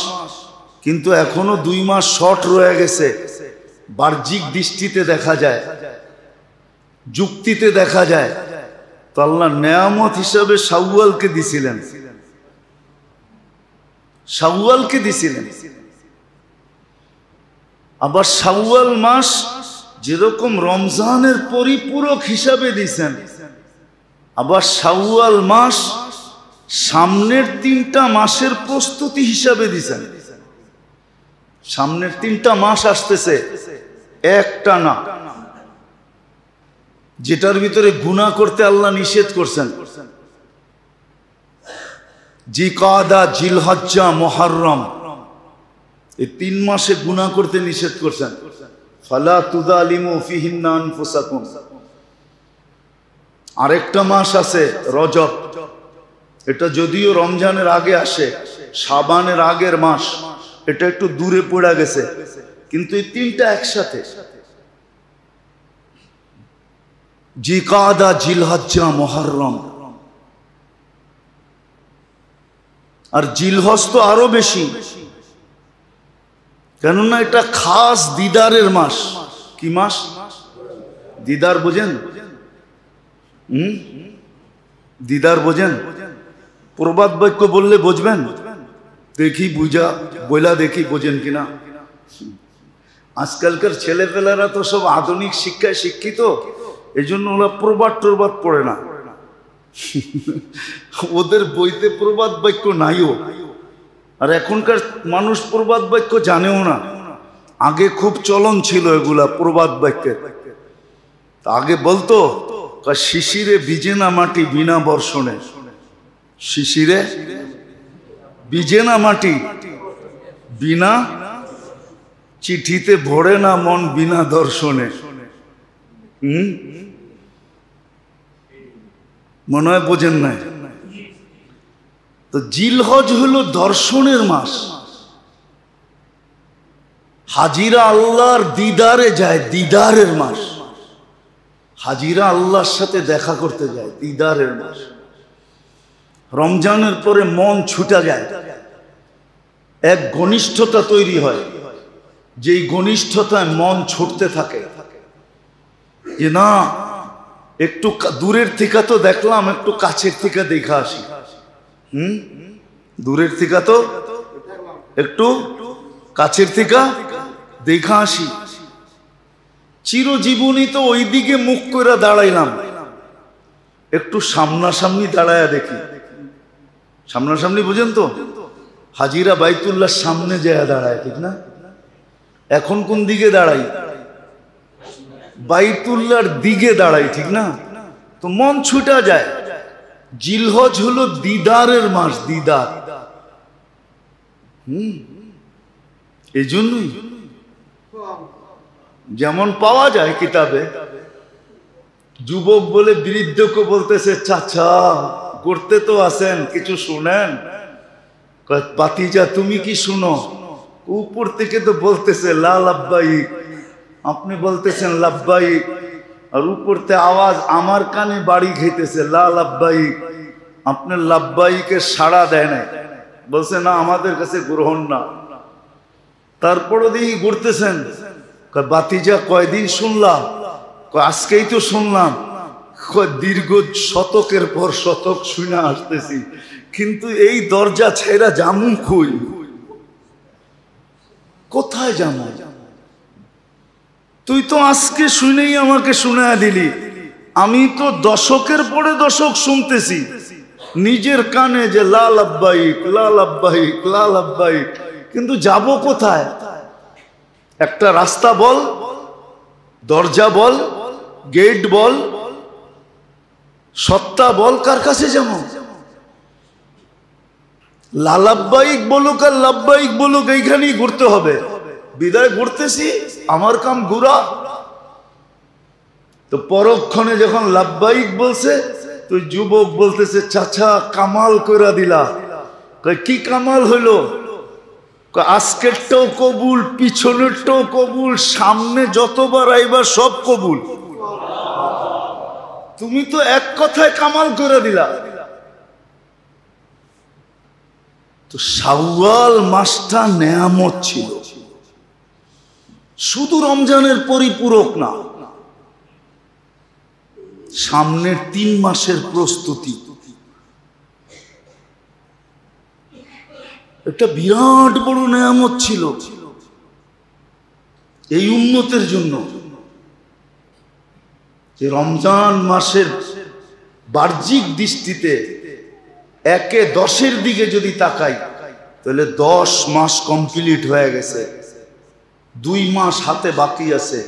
S1: কিন্তু এখনো 2 মাস শর্ট রয়ে গেছে। বাহ্যিক দৃষ্টিতে দেখা যায়, যুক্তিতে দেখা যায়। তো আল্লাহ নেয়ামত হিসাবে শাওয়ালকে দিছিলেন, শাওয়ালকে দিছিলেন। আবার শাওয়াল মাস যেরকম রমজানের পরিপূরক হিসাবে দিছেন, আবার শাওয়াল মাস সামনের 3টা মাসের প্রস্তুতি হিসাবে দিছেন। সামনের 3টা মাস আসতেছে একটা না, যেটার ভিতরে গুনাহ করতে আল্লাহ নিষেধ করছেন। জিকাদা, জিলহজ্জা, মুহররম, এই 3 মাসে গুনাহ করতে নিষেধ করছেন। ফালা তুযালিমু ফিহিন্না আনফুসাকুম। আরেকটা মাস আছে রজব, এটা যদিও রমজানের আগে আসে, শাবানের আগের মাস, এটা একটু দূরে পড়ে গেছে, কিন্তু এই 3টা একসাথে, জিকাদা, জিলহজ্জা, মুহররম। আর জিলহজ তো আরো বেশি, কেননা এটা খাস দিদারের মাস। কি মাস? দিদার বোঝেন? দিদার বোঝেন? প্রবাদ বাক্য বললে বুঝবেন? দেখি বইলা দেখি বোঝেন কিনা। আজকালকার ছেলেপেলেরা তো সব আধুনিক শিক্ষায় শিক্ষিত, এই জন্য ওরা প্রবাদ টরবাদ পড়ে না, ওদের বইতে প্রবাদ বাক্য নাইও। আর এখনকার মানুষ প্রবাদ বাক্য জানেও না। আগে খুব চলন ছিল এগুলা প্রবাদ বাক্যের। আগে বলতো, শিশিরে ভিজে না মাটি বিনা বর্ষণে, শিশিরে ভিজে না মাটি বিনা চিঠিতে ভরে না মন বিনা দর্শনে। মনে হয় বোঝেন নাই। তো জিলহজ হলো দর্শনের মাস। হাজিরা আল্লাহর দিদারে যায়, দিদারের মাস। হাজিরা আল্লাহর সাথে দেখা করতে যায়, দিদারের মাস। রমজানের পরে মন ছুটা যায়, এক ঘনিষ্ঠতা তৈরি হয়, যেই ঘনিষ্ঠতায় মন ছুটতে থাকে যে না একটু দূরের থেকে তো দেখলাম, একটু কাছের থেকে দেখা আসি। দূরের থেকে তো একটু কাছের থেকে দেখা আসি। চিরজীবনী তো ওই দিকে মুখ করে দাঁড়াইলাম, একটু সামনাসামনি দাঁড়ায়া দেখি। সামনাসামনি বুঝেন তো, হাজিরা বাইতুল্লাহর সামনে যায় দাঁড়ায়, ঠিক না? এখন কোন দিকে দাঁড়াই? বাইতুল্লাহর দিকে দাঁড়াই, ঠিক না? তো মন ছুটা যায়। জিলহজ হলো দিদারের মাস, দিদার। এই জন্যই যেমন পাওয়া যায় কিতাবে, যুবক বলে বৃদ্ধকে বলতেছে, চাচা করতে তো আছেন, কিছু শুনেন। পাতিজা তুমি কি শুনো? উপর থেকে তো বলতেছে লা লাব্বাইক, আপনি বলতেছেন লাব্বাইক, আর উপরতে আওয়াজ আমার কানে বাড়ি খাইতেছে লা লাব্বাইক। আপনার লাব্বাইকের সাড়া দেয় নাই, বলছে না আমাদের কাছে গ্রহণ না। তারপরও দেখি ঘুরতেছেন, বাতিজা কয়দিন শুনলাম? আজকেই তো শুনলাম। দীর্ঘ শতকের পর শতক শুনে আসতেছি, কিন্তু এই দরজা ছেড়া জামু খুই, কোথায় জামু? তুই তো আজকে শুনেই আমাকে শোনায়া দিলি, আমি তো দশকের পরে দশক শুনতেছি নিজের কানে যে লা লাব্বাইক লা লাব্বাইক লা লাব্বাইক, কিন্তু যাব কোথায়? একটা রাস্তা বল, দরজা বল, গেট বল, সত্তা বল, কার কাছে যাব? লা লাব্বাইক বলুক আর লাব্বাইক বলুক, এইখানেই ঘুরতে হবে। বিদায় ঘুরতেছি, আমার কাম ঘুরা। তো পরক্ষণে যখন লাব্বাইক বলছে, তো যুবক বলতেছে, চাচা কামাল কইরা দিলা। কি কামাল হইলো? আজকেরটাও কবুল, পিছনেরটাও কবুল, সামনে যতবার আইবার সব কবুল। তুমি তো এক কথায় কামাল করে দিলা। তো শাওয়াল মাসটা নেয়ামত ছিল, শুধু রমজানের পরিপূরক না, সামনের 3 মাসের প্রস্তুতি। একটা বিরাট বড় নেয়ামত ছিল এই উম্মতের জন্য, যে রমজান মাসের বাহ্যিক দৃষ্টিতে 1-10 দিকে যদি তাকাই, তাহলে 10 মাস কমপ্লিট হয়ে গেছে, 2 মাস হাতে বাকি আছে।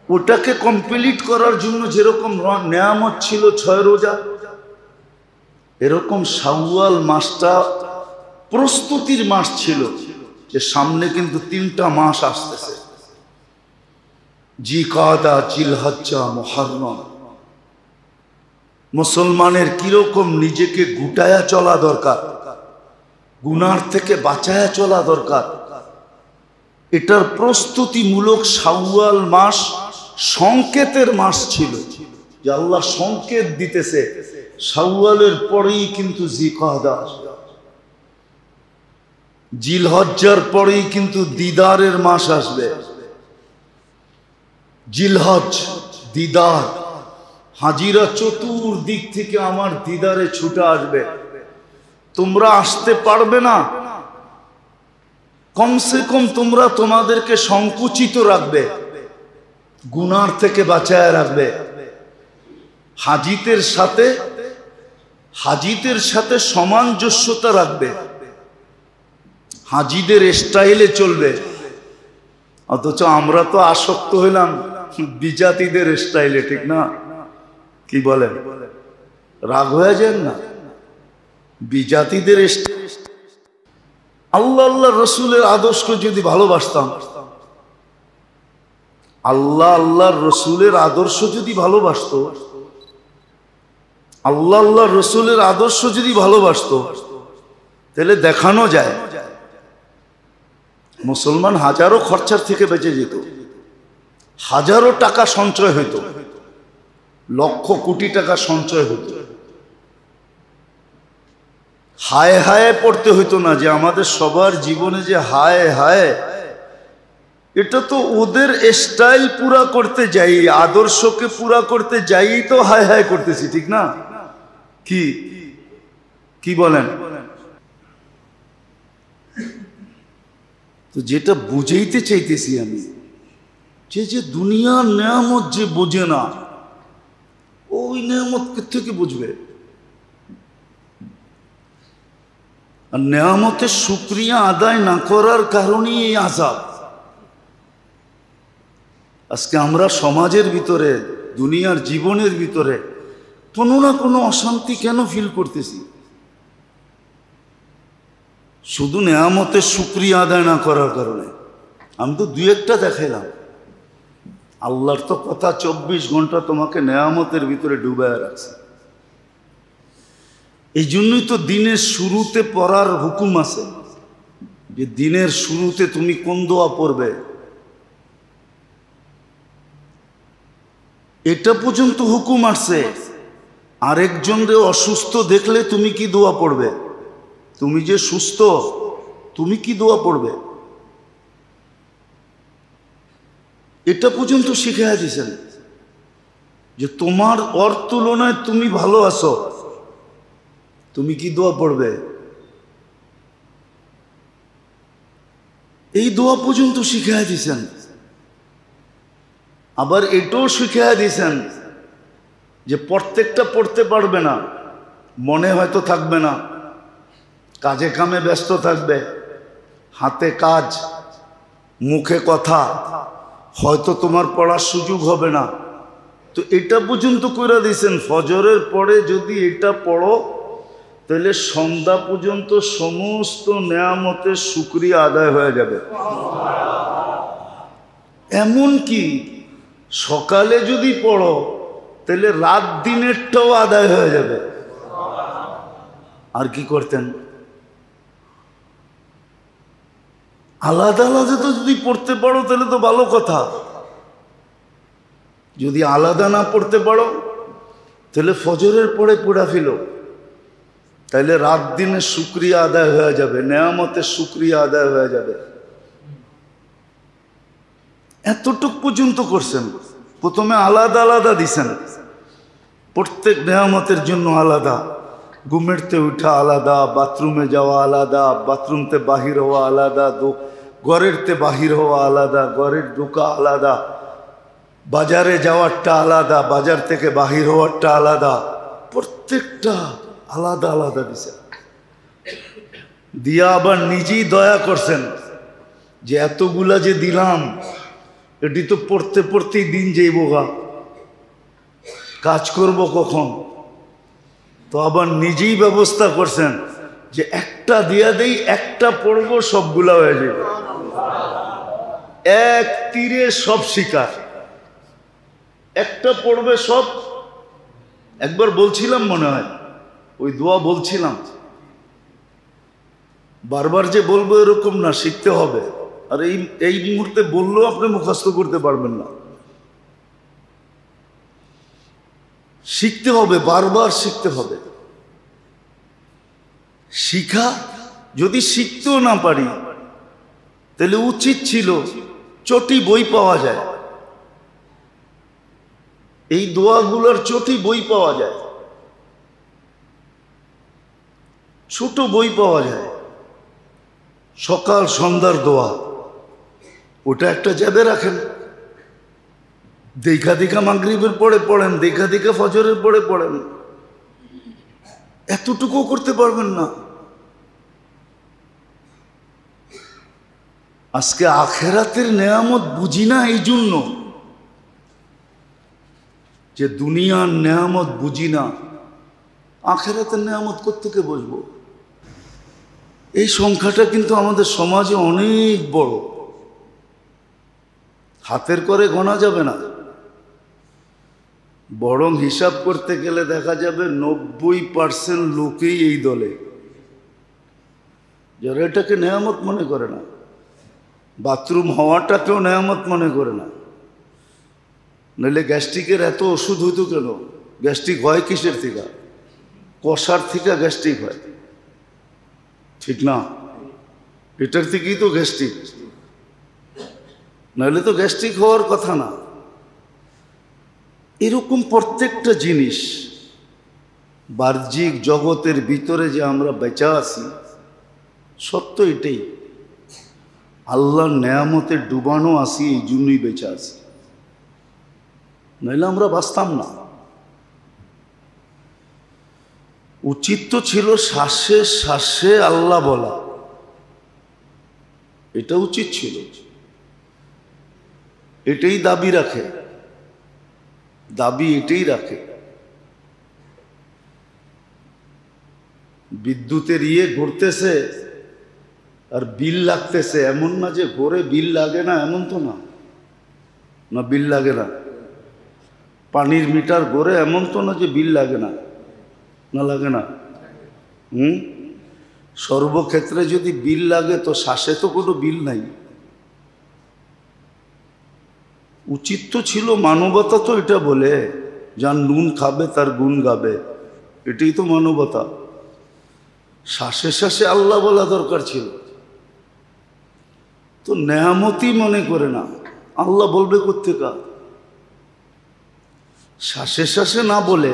S1: ওটাকে কমপ্লিট করার জন্য যেরকম নেয়ামত ছিল 6 রোজা, এরকম শাওয়াল মাসটা প্রস্তুতির মাস ছিল, যে সামনে কিন্তু 3টা মাস আসতেছে, জিকাদা, জিলহজ্জা, মুহররম। মুসলমানের কিরকম নিজেকে গুটায়া চলা দরকার, গুনার থেকে বাঁচায়া চলা দরকার, এটার প্রস্তুতিমূলক শাওয়াল মাস সংকেতের মাস ছিল, যে আল্লাহ সংকেত দিতেছে শাওয়ালের পরেই কিন্তু জিকাদা, জিলহজ্জার পরেই কিন্তু দিদারের মাস আসবে। জিলহজ, দিদার, হাজিরা চতুর্দিক থেকে আমার দিদারে ছুটে আসবে। তোমরা আসতে পারবে না, কমসে কম তোমরা তোমাদেরকে সংকুচিত রাখবে, গুনার থেকে বাঁচায় রাখবে। হাজিদের সাথে সামঞ্জস্যতা রাখবে, হাজিদের স্টাইলে চলবে। অথচ আমরা তো আসক্ত হইলাম বিজাতিদের স্টাইলে, ঠিক না? কি বলেন? রাগ হয়ে যান না? বিজাতিদের আল্লাহ আল্লাহ রসুলের আদর্শকে যদি ভালোবাসতাম, আল্লাহ আল্লাহর রসুলের আদর্শ যদি ভালোবাসত, আল্লাহ আল্লাহ রসুলের আদর্শ যদি ভালোবাসত, তাহলে দেখানো যায় মুসলমান হাজারো খরচার থেকে বেঁচে যেত, হাজারো টাকা সঞ্চয় হইত, লক্ষ কোটি টাকা সঞ্চয় হইত, হায় হায় পড়তে হইতো না যে আমাদের সবার জীবনে যে হায় হায়, এটা তো ওদের স্টাইল পুরা করতে যাই, আদর্শকে পুরা করতে যাই তো হায় হায় করতেছি, ঠিক না? কি কি বলেন? তো যেটা বুঝাইতে চাইতেছি আমি, যে যে দুনিয়ার নেয়ামত যে বোঝে না, ওই নেয়ামত থেকে বুঝবে। আর নেয়ামতের শুকরিয়া আদায় না করার কারণেই এই আযাব। আজকে আমরা সমাজের ভিতরে, দুনিয়ার জীবনের ভিতরে কোনো না কোনো অশান্তি কেন ফিল করতেছি? শুধু নেয়ামতের শুকরিয়া আদায় না করার কারণে। আমি তো দুই একটা দেখাইলাম। আল্লাহর তো কথা 24 ঘন্টা তোমাকে নেয়ামতের ভিতরে ডুবায় রাখছে। এই জন্যই তো দিনের শুরুতে পড়ার হুকুম আছে, যে দিনের শুরুতে তুমি কোন দোয়া পড়বে, এটা পর্যন্ত হুকুম আসছে। আরেকজনরে অসুস্থ দেখলে তুমি কি দোয়া পড়বে? তুমি যে সুস্থ, তুমি কি দোয়া পড়বে? এটা পর্যন্ত শিখিয়ে দিয়েছেন যে তোমার ওর তুলনায় তুমি ভালো আছো, তুমি কি দোয়া পড়বে। এই দোয়া পর্যন্ত শিখিয়ে দিয়েছেন। আবার এটাও শিখিয়ে দিয়েছেন যে প্রত্যেকটা পড়তে পারবে না, মনে হয়তো থাকবে না, কাজে কামে ব্যস্ত থাকবে, হাতে কাজ, মুখে কথা, হয়তো তোমার পড়ার সুযোগ হবে না। তো এটা পর্যন্ত করে দিয়েছেন, ফজরের পরে যদি এটা পড়ো তাহলে সন্ধ্যা পর্যন্ত সমস্ত নেয়ামতের শুকরিয়া আদায় হয়ে যাবে। এমন কি সকালে যদি পড়ো তাহলে রাত দিনেরটাও আদায় হয়ে যাবে। আর কি করতেন? আলাদা আলাদা তো যদি পড়তে পারো তাহলে তো ভালো কথা। যদি আলাদা না পড়তে পারো তাহলে ফজরের পরে পড়া ফেলো, তাহলে রাত দিনের শুকরিয়া আদায় হয়ে যাবে, নেয়ামতের শুকরিয়া আদায় হয়ে যাবে। এতটুক পর্যন্ত করছেন। প্রথমে আলাদা আলাদা দিছেন, প্রত্যেক নেয়ামতের জন্য আলাদা। ঘুমেরতে উঠা আলাদা, বাথরুমে যাওয়া আলাদা, বাথরুমতে বাহির হওয়া আলাদা, ঘরেরতে বাহির হওয়া আলাদা, ঘরের ঢোকা আলাদা, বাজারে যাওয়ারটা আলাদা, বাজার থেকে বাহির হওয়ারটা আলাদা, প্রত্যেকটা আলাদা আলাদা দিছেন। দিয়া আবার নিজেই দয়া করছেন যে এতগুলা যে দিলাম, এটি তো পড়তে পড়তেই দিন যাইব গা, কাজ করব কখন? তো আবার নিজেই ব্যবস্থা করছেন যে একটা দিয়া দেই, একটা পড়বো, সবগুলা হয়ে যাবে, এক তীরে সব শিকার, একটা পড়বে সব। একবার বলছিলাম, মনে হয় ওই দোয়া বলছিলাম, বারবার যে বলবো এরকম না, শিখতে হবে। আর এই মুহূর্তে বললেও আপনি মুখস্থ করতে পারবেন না, শিখতে হবে, বারবার শিখতে হবে। শিখা যদি শিখতেও না পারি তাহলে উচিত ছিল চটি বই পাওয়া যায়, এই দোয়াগুলোর চটি বই পাওয়া যায়, ছোট বই পাওয়া যায়, সকাল সন্ধ্যার দোয়া, ওটা একটা জ্যাবে রাখেন, দেখা দেখা মাগরিবের পরে পড়েন, দেখা দেখা ফজরের পরে পড়েন। এতটুকু করতে পারবেন না। আজকে আখেরাতের নেয়ামত বুঝি না, এই জন্য যে দুনিয়ার নেয়ামত বুঝি না, আখেরাতের নেয়ামত কোত্থেকে বুঝবো? এই সংখ্যাটা কিন্তু আমাদের সমাজে অনেক বড়, হাতের করে গোনা যাবে না। বরং হিসাব করতে গেলে দেখা যাবে 90% লোকেই এই দলে, যারা এটাকে নেয়ামত মনে করে না, বাথরুম হওয়াটাকেও নেয়ামত মনে করে না। নইলে গ্যাস্ট্রিকের এত ওষুধ হইতো কেন? গ্যাস্ট্রিক হয় কিসের থেকে? কষার থেকে গ্যাস্ট্রিক হয়, ঠিক না? এটার থেকেই তো গ্যাস্ট্রিক, নইলে তো গ্যাস্ট্রিক হওয়ার কথা না। এরকম প্রত্যেকটা জিনিস বাহ্যিক জগতের ভিতরে যে আমরা বেঁচে আছি, সত্য এটাই, আল্লাহর নেয়ামতে ডুবানো আছি, এই জন্যই বেঁচে আছি, নইলে আমরা বাঁচতাম না। উচিত তো ছিল শ্বাসে শ্বাসে আল্লাহ বলা, এটা উচিত ছিল। এটাই দাবি রাখে, দাবি এটাই রাখে। বিদ্যুতের ঘুরতেছে আর বিল লাগতেছে, এমন না যে ঘরে বিল লাগে না, এমন তো না, না বিল লাগে না। পানির মিটার ঘরে, এমন তো না যে বিল লাগে না, না লাগে না। সর্বক্ষেত্রে যদি বিল লাগে তো শ্বাসে তো কোনো বিল নাই। উচিত তো ছিল, মানবতা তো এটা বলে, যার নুন খাবে তার গুণ গাবে, এটাই তো মানবতা। শ্বাসে শ্বাসে আল্লাহ বলা দরকার ছিল, তো নেয়ামতি মনে করে না। আল্লাহ বলবে কোত্থেকে? শ্বাসে শ্বাসে না বলে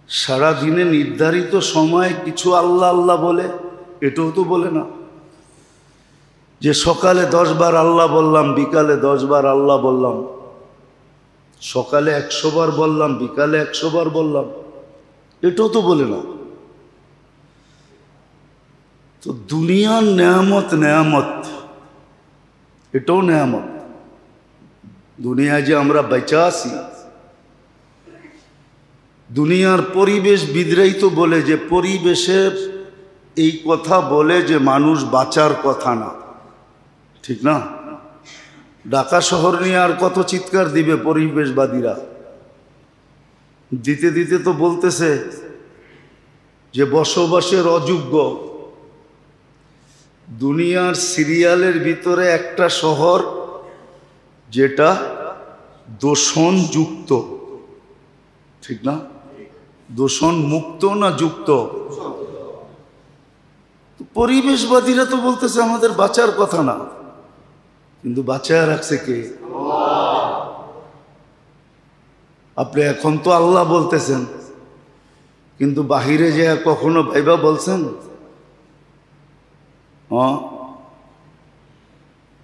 S1: সারা দিনে নির্ধারিত সময়ে কিছু আল্লাহ আল্লাহ বলে, এটাও তো বলে না যে সকালে 10 বার আল্লাহ বললাম, বিকালে 10 বার আল্লাহ বললাম, সকালে 100 বার বললাম, বিকালে 100 বার বললাম, এটাও তো বলে না। তো দুনিয়ার নেয়ামত, নেয়ামত এটাও নেয়ামত। দুনিয়ায় যে আমরা বেঁচে আছি, দুনিয়ার পরিবেশ বিদরাই তো বলে যে পরিবেশে এই কথা বলে যে মানুষ বাঁচার কথা না, ঠিক না? ঢাকা শহর নিয়ে আর কত চিৎকার দিবে পরিবেশবাদীরা, দিতে দিতে তো বলতেছে যে বসবাসের অযোগ্য। দুনিয়ার সিরিয়ালের ভিতরে একটা শহর যেটা দূষণযুক্ত, ঠিক না? দূষণ মুক্ত না যুক্ত? পরিবেশবাদীরা তো বলতেছে আমাদের বাঁচার কথা না, কিন্তু বাঁচায় রাখছে কে? আপনি এখন তো আল্লাহ বলতেছেন, কিন্তু বাহিরে যে কখনো ভাইবা বলছেন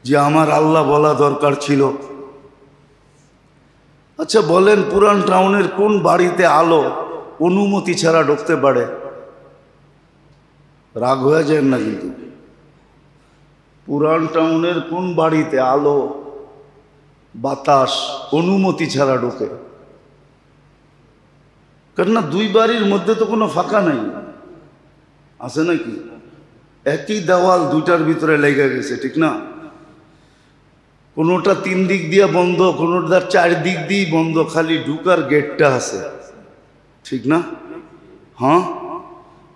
S1: যে আমার আল্লাহ বলা দরকার ছিল? আচ্ছা বলেন, পুরান টাউনের কোন বাড়িতে আলো অনুমতি ছাড়া ঢুকতে পারে? রাগ হয়ে যায় না কিন্তু? পুরান টাউনের কোন বাড়িতে আলো বাতাস অনুমতি ছাড়া ঢোকে? কেননা দুই বাড়ির মধ্যে তো কোনো ফাঁকা নাই, আছে নাকি? একই দেওয়াল, দুইটার ভিতরে লেগে গেছে, ঠিক না? কোনোটা 3 দিক দিয়ে বন্ধ, কোনোটা 4 দিক দিয়েই বন্ধ, খালি ঢুকার গেটটা আছে, ঠিক না? হ্যাঁ,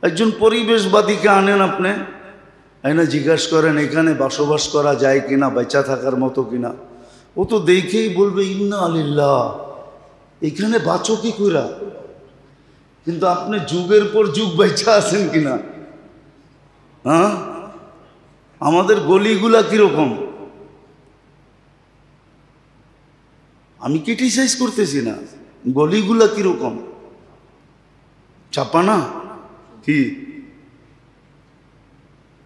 S1: একজন পরিবেশবাদীকে আনেন আপনি, না জিজ্ঞাসা করেন এখানে বসবাস করা যায় কিনা, বেঁচা থাকার মতো কিনা, ও তো দেখেই বলবে ইন্না আলিল্লাহ, এখানে বাঁচো কি কইরা। কিন্তু আপনি যুগের পর যুগ বেঁচা আছেন কিনা? হ্যাঁ, আমাদের গলিগুলা কিরকম? আমি ক্রিটিসাইজ করতেছি না, গলিগুলা কিরকম? চাপা না কি?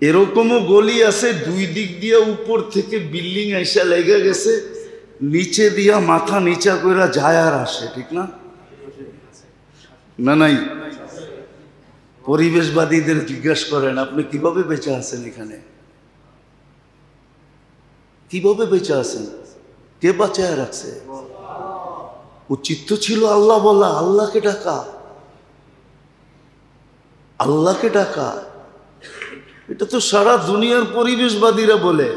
S1: এরকমও গলি আছে 2 দিক দিয়ে উপর থেকে বিল্ডিং এসে লেগে গেছে, নিচে দিয়া মাথা নিচা কইরা যায় আর আসে, ঠিক না? না নাই? পরিবেশবাদীদের জিজ্ঞাসা করেন আপনি কিভাবে বেঁচে আছেন, এখানে কিভাবে বেঁচে আছেন, কে বাঁচায় রাখছে? উচিত তো ছিল আল্লাহ বলা, আল্লাহকে ডাকা, আল্লাহকে ডাকা। এটা তো সারা দুনিয়ার পরিবেশবাদীরা বলে।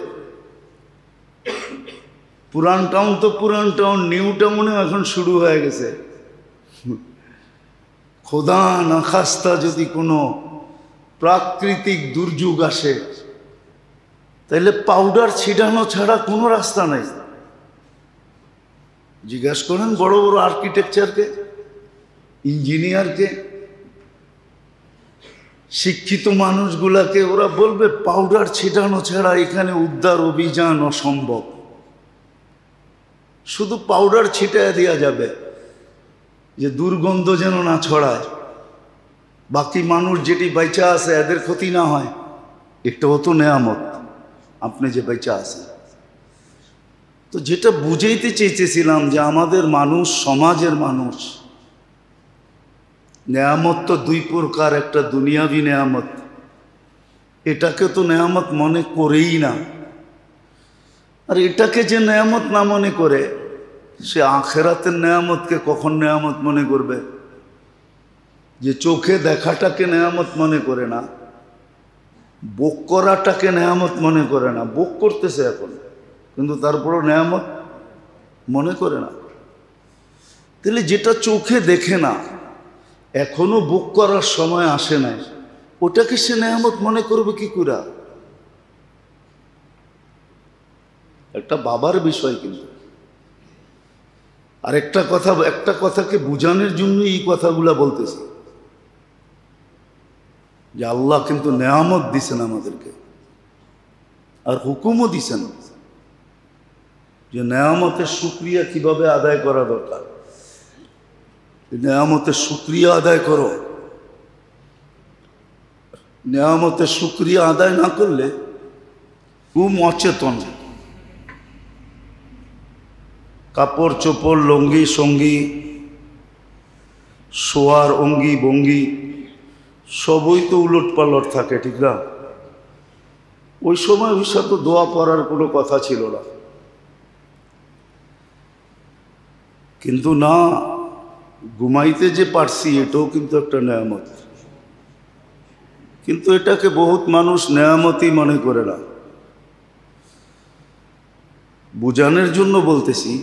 S1: পুরান টাউন তো পুরান টাউন, নিউ টাউনেও এখন শুরু হয়ে গেছে। খোদা না খাস্তা যদি কোনো প্রাকৃতিক দুর্যোগ আসে, তাহলে পাউডার ছিটানো ছাড়া কোনো রাস্তা নাই। জিজ্ঞেস করেন বড় বড় আর্কিটেকচারকে, ইঞ্জিনিয়ারকে, শিক্ষিত মানুষগুলাকে, ওরা বলবে পাউডার ছিটানো ছাড়া এখানে উদ্ধার অভিযান অসম্ভব। শুধু পাউডার ছিটায় দেওয়া যাবে যে দুর্গন্ধ যেন না ছড়ায়, বাকি মানুষ যেটি বেঁচে আছে এদের ক্ষতি না হয়। এটাও তো নেয়ামত, আপনি যে বেঁচে আছেন। তো যেটা বুঝাইতে চেয়েছিলাম যে আমাদের মানুষ, সমাজের মানুষ, নেয়ামত তো দুই প্রকার, একটা দুনিয়াবি নেয়ামত, এটাকে তো নেয়ামত মনে করেই না। আর এটাকে যে নেয়ামত না মনে করে, সে আখেরাতের নেয়ামতকে কখন নেয়ামত মনে করবে? যে চোখে দেখাটাকে নেয়ামত মনে করে না, ভোগ করাটাকে নেয়ামত মনে করে না, ভোগ করতেছে এখন, কিন্তু তারপরও নেয়ামত মনে করে না। তাহলে যেটা চোখে দেখে না, এখনো ভোগ করার সময় আসে নাই, ওটাকে সে নেয়ামত মনে করবে কি করে? একটা বাবার বিষয়। কিন্তু আর একটা কথাকে বুঝানোর জন্য এই কথাগুলা বলতেছি যে আল্লাহ কিন্তু নেয়ামত দিছেন আমাদেরকে, আর হুকুমও দিছেন যে নেয়ামতের শুকরিয়া কিভাবে আদায় করা দরকার। নেয়ামতের শুকরিয়া আদায় করো। নেয়ামতের শুকরিয়া আদায় না করলে খুব অচেতন, কাপড় চোপড়, লঙ্গি সঙ্গী, শোয়ার অঙ্গি ভঙ্গি সবই তো উলট পালট থাকে, ঠিক না? ওই সময় ওই সাথে দোয়া পড়ার কোনো কথা ছিল না। কিন্তু না, ঘুমাইতে যে পারছি এটাও কিন্তু একটা নেয়ামত। কিন্তু এটাকে বহুত মানুষ নেয়ামতই মনে করে না। বুঝানোর জন্য বলতেছি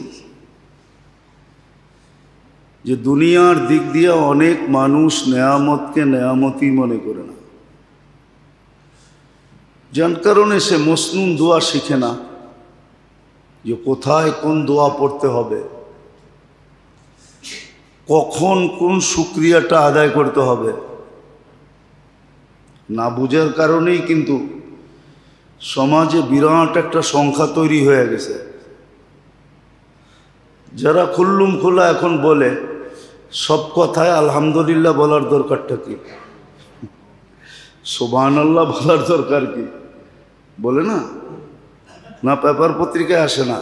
S1: যে দুনিয়ার দিক দিয়ে অনেক মানুষ নেয়ামতকে নেয়ামতই মনে করে না, যার কারণে সে মসনুন দোয়া শিখে না, যে কোথায় কোন দোয়া পড়তে হবে, কখন কোন শুকরিয়াটা আদায় করতে হবে। না বুঝার কারণেই কিন্তু সমাজে বিরাট একটা সংখ্যা তৈরি হয়ে গেছে, যারা খুল্লুম খোলা এখন বলে সব কথায় আলহামদুলিল্লাহ বলার দরকারটা কি, সুবহানাল্লাহ বলার দরকার কি, বলে না? না পেপার পত্রিকায় আসে না,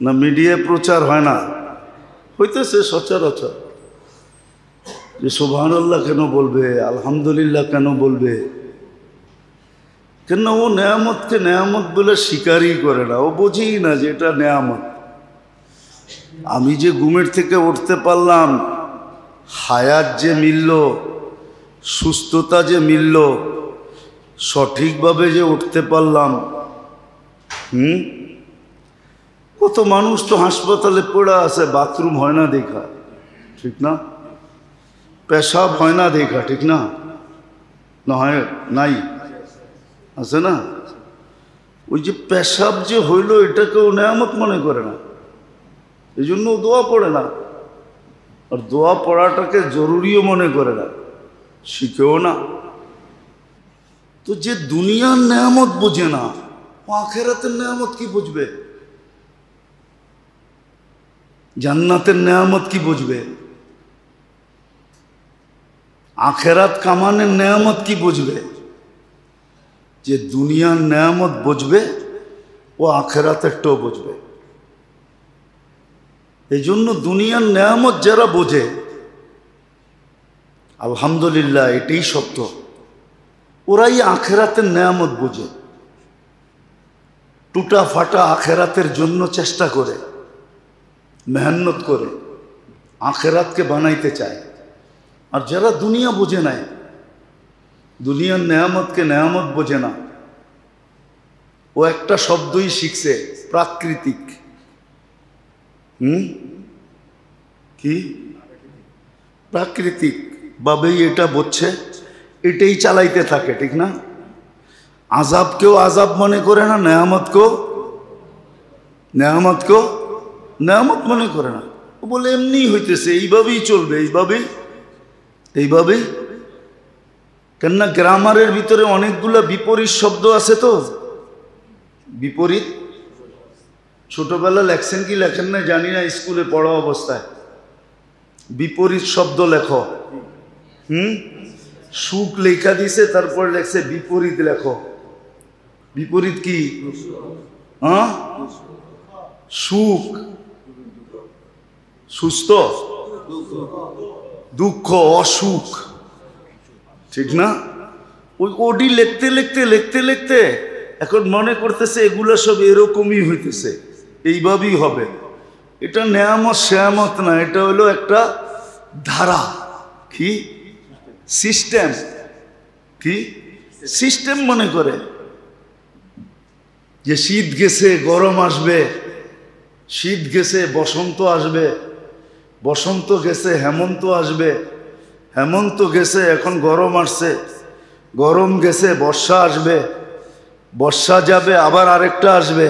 S1: না মিডিয়ায় প্রচার হয় না, হইতেছে সচরাচর যে সুবহানাল্লাহ কেন বলবে, আলহামদুলিল্লাহ কেন বলবে? কেন ও নেয়ামতকে নেয়ামত বলে স্বীকারই করে না, ও বোঝেই না যে এটা নেয়ামত। আমি যে ঘুমের থেকে উঠতে পারলাম, হায়াত যে মিলল, সুস্থতা যে মিলল, সঠিকভাবে যে উঠতে পারলাম, কত মানুষ তো হাসপাতালে পড়ে আছে, বাথরুম হয় না দেখা, ঠিক না? পেশাব হয় না দেখা, ঠিক না? না হয় নাই, আছে না? ওই যে পেশাব যে হইল, এটাকেও নেয়ামত মনে করে না, এই জন্য দোয়া পড়ে না। আর দোয়া পড়াটাকে জরুরিও মনে করে না, শিখেও না। তো যে দুনিয়ার নেয়ামত বোঝে না, ও আখেরাতের নেয়ামত কি বুঝবে? জান্নাতের নেয়ামত কি বুঝবে? আখেরাত কামানের নেয়ামত কি বুঝবে? যে দুনিয়ার নেয়ামত বুঝবে ও আখেরাতেরটাও বুঝবে। এই জন্য দুনিয়ার নেয়ামত যারা বোঝে, আলহামদুলিল্লাহ এটাই সত্য, ওরাই আখেরাতের নেয়ামত বোঝে। টুটা ফাটা আখেরাতের জন্য চেষ্টা করে, মেহনত করে আখেরাতকে বানাইতে চায়। আর যারা দুনিয়া বোঝে নাই, দুনিয়ার নেয়ামতকে নেয়ামত বোঝে না। ও একটা শব্দই শিখছে, প্রাকৃতিক। কি প্রাকৃতিক ভাবেই এটা বুঝছে, এটাই চালাইতে থাকে, ঠিক না? আযাবকেও আযাব মনে করে না, নেয়ামতকেও নেয়ামত মনে করে না। ও বলে এমনি হইতেছে, এইভাবেই চলবে, এইভাবেই। কেননা গ্রামারের ভিতরে অনেকগুলা বিপরীত শব্দ আছে। তো বিপরীত ছোটবেলা লেখছেন কি লেখেন না জানি না, স্কুলে পড়া অবস্থায় বিপরীত শব্দ লেখো। সুখ লেখা দিছে, তারপর লেখছে বিপরীত লেখো। বিপরীত কি? সুখ, সুস্থ, দুঃখ, অসুখ, ঠিক না? ওই ওডি লিখতে লিখতে এখন মনে করতেছে এগুলো সব এরকমই হইতেছে, এইভাবেই হবে। এটা নেয়ামত শেয়ামত না, এটা হলো একটা ধারা। কি সিস্টেম? কি সিস্টেম মনে করে যে শীত গেছে গরম আসবে, শীত গেছে বসন্ত আসবে, বসন্ত গেছে হেমন্ত আসবে, হেমন্ত গেছে এখন গরম আসছে, গরম গেছে বর্ষা আসবে, বর্ষা যাবে আবার আরেকটা আসবে।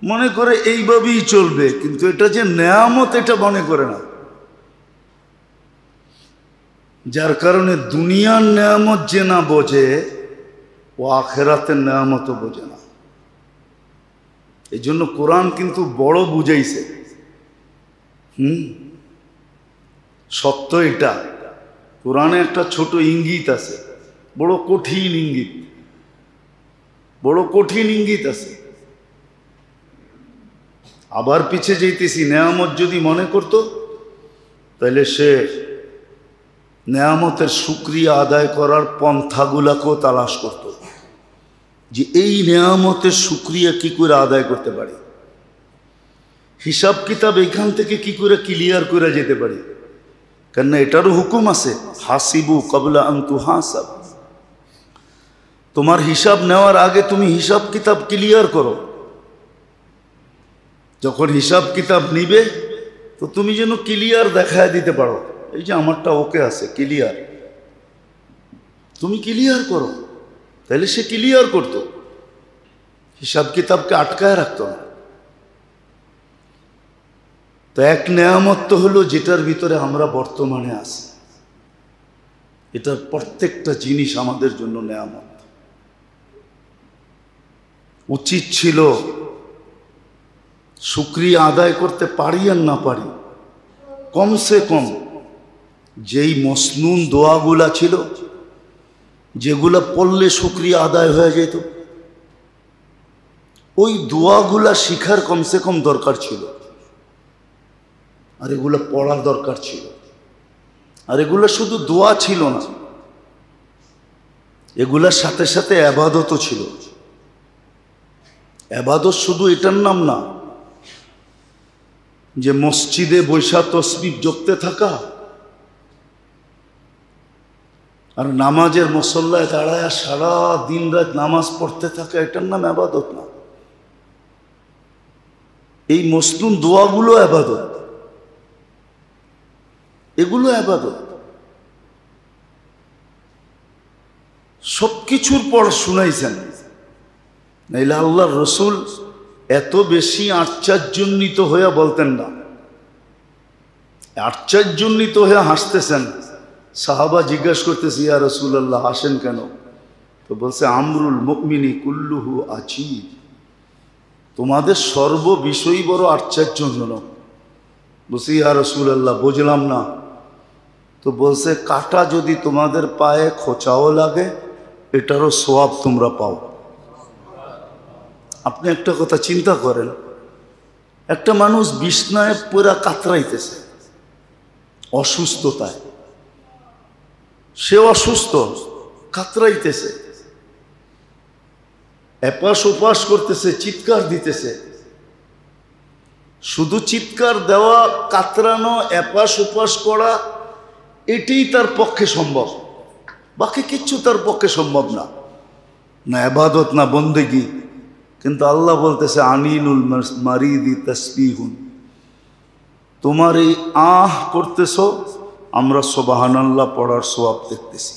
S1: মনে করে এইভাবেই চলবে, কিন্তু এটা যে নেয়ামত এটা মনে করে না। যার কারণে দুনিয়ার নেয়ামত যে না বোঝে, ও আখেরাতের নেয়ামতও বোঝে না। এই জন্য কোরআন কিন্তু বড় বুঝাইছে। সত্য এটা। কোরআনে একটা ছোট ইঙ্গিত আছে, বড় কঠিন ইঙ্গিত, বড় কঠিন ইঙ্গিত আছে। আবার পিছে যেতেছি, নেয়ামত যদি মনে করত তাহলে সে নেয়ামতের শুকরিয়া আদায় করার পন্থাগুলাকেও তালাশ করত, যে এই নেয়ামতের শুকরিয়া কি করে আদায় করতে পারি, হিসাব কিতাব এখান থেকে কি করে ক্লিয়ার করে যেতে পারি। কেননা এটারও হুকুম আছে, হাসিবু ক্বাবলা আন তুহাসাব। তোমার হিসাব নেওয়ার আগে তুমি হিসাব কিতাব ক্লিয়ার করো। যখন হিসাব কিতাব নিবে তো তুমি যেন ক্লিয়ার দেখায় দিতে পারো, এই যে আমারটা ওকে আছে, ক্লিয়ার। তুমি ক্লিয়ার করো, তাহলে সে ক্লিয়ার করতো, হিসাব কিতাবকে আটকায় রাখতো না। তো এক নেয়ামত তো হলো যেটার ভিতরে আমরা বর্তমানে আছি, এটার প্রত্যেকটা জিনিস আমাদের জন্য নেয়ামত। উচিত ছিল শুকরিয়া আদায় করতে পারি আর না পারি, কমসে কম যেই মসনুন দোয়াগুলা ছিল, যেগুলা পড়লে শুকরিয়া আদায় হয়ে যেত, ওই দোয়াগুলা শিখার কমসে কম দরকার ছিল, আর এগুলো পড়ার দরকার ছিল। আর এগুলো শুধু দোয়া ছিল না, এগুলার সাথে সাথে ইবাদতও ছিল। ইবাদত শুধু এটার নাম না যে মসজিদে বৈশা তসবিহ জপতে থাকা আর নামাজের মুসল্লায় দাঁড়ায় সারা দিন রাত নামাজ পড়তে থাকা, এটার নাম ইবাদত না। এই মসনুন দোয়াগুলো ইবাদত, এগুলো ইবাদত। সবকিছুর পর শুনাইছেন, নাইলে আল্লাহর রসুল এত বেশি আশ্চর্যান্বিত হইয়া বলতেন না। আশ্চর্যান্বিত হয়ে হাসতেছেন, সাহাবা জিজ্ঞেস করতেছে, ইয়া রাসূলুল্লাহ হাসেন কেন? তো বলছে, আমরুল মুমিনি কুল্লুহু আজীব। তোমাদের সর্ব বিষয়ই বড় আশ্চর্যজনক। বলছে, ইয়া রাসূলুল্লাহ বুঝলাম না। তো বলছে, কাটা যদি তোমাদের পায়ে খোঁচাও লাগে এটারও সওয়াব তোমরা পাও। আপনি একটা কথা চিন্তা করেন, একটা মানুষ বিছনায় পুরা কাতরাইতেছে অসুস্থতায়, সে অসুস্থ, কাতরাইতেছে, এপাশ ওপাশ করতেছে, চিৎকার দিতেছে। শুধু চিৎকার দেওয়া, কাতরানো, এপাশ ওপাশ করা, এটাই তার পক্ষে সম্ভব। বাকি কিচ্ছু তার পক্ষে সম্ভব না, না ইবাদত না বন্দেগি। কিন্তু আল্লাহ বলতেছে আনিনুল মারিদি তাসবিহুন, তোমার এই আহ করতেছ, আমরা সুবহানাল্লাহ পড়ার সওয়াব দেখতেছি।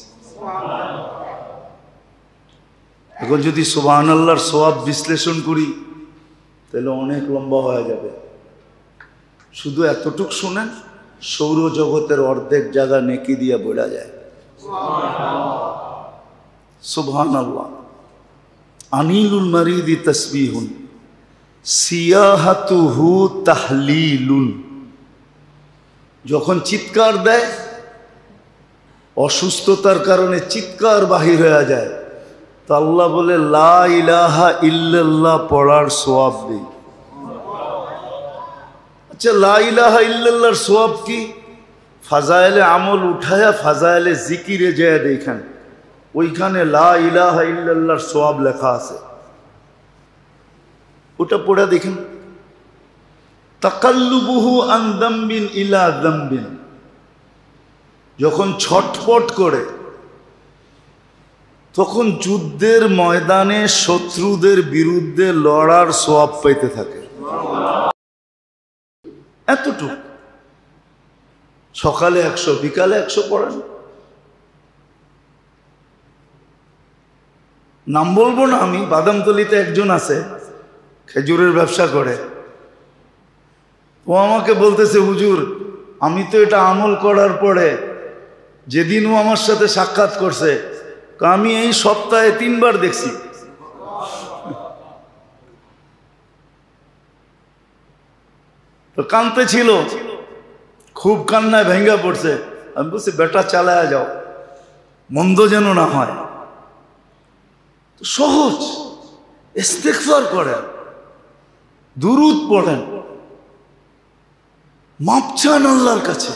S1: এখন যদি সুবহানাল্লাহর সওয়াব বিশ্লেষণ করি তাহলে অনেক লম্বা হয়ে যাবে। শুধু এতটুক শুনেন, সৌরজগতের অর্ধেক জায়গা নেকি দিয়ে বোঝা যায়। সুবহানাল্লাহ। আনিলুল মারিদি তাসবিহুন সিয়াহাতুহু তাহলিলুন, যখন চিৎকার দেয়, অসুস্থতার কারণে চিৎকার বাহির হয়ে যায়, তো আল্লাহ বলে লা ইলাহা ইল্লাল্লাহ পড়ার সওয়াব দেই। আচ্ছা, লা ইলাহা ইল্লাল্লাহর সওয়াব কি? ফাজাইলে আমল উঠায়া ফাজাইলে জিকিরে যায় দেখেন, ওইখানে লা ইলাহা ইল্লাল্লাহর সওয়াব লেখা আছে, ওটা পড়ে দেখেন। তাকাল্লুবুহু আন যামবিন ইলা যামবিন, যখন ছটপট করে তখন যুদ্ধের ময়দানে শত্রুদের বিরুদ্ধে লড়ার সওয়াব পাইতে থাকে। এতটুকু, সকালে 100 বিকালে 100 পড়েন। নাম বলবো না আমি, বাদামতলিতে একজন আছে, খেজুরের ব্যবসা করে। ও আমাকে বলতেছে, হুজুর আমি তো এটা আমল করার পরে, যেদিন ও আমার সাথে সাক্ষাৎ করছে, আমি এই সপ্তাহে 3 বার দেখছি। তো কানতে ছিল, খুব কান্নায় ভেঙ্গা পড়ছে। আমি বলছি, বেটা চালায়া যাও, মন্দ যেন না হয়। সহজ, ইস্তেগফার করেন, দুরূদ পড়েন, মাপ চান আল্লাহর কাছে।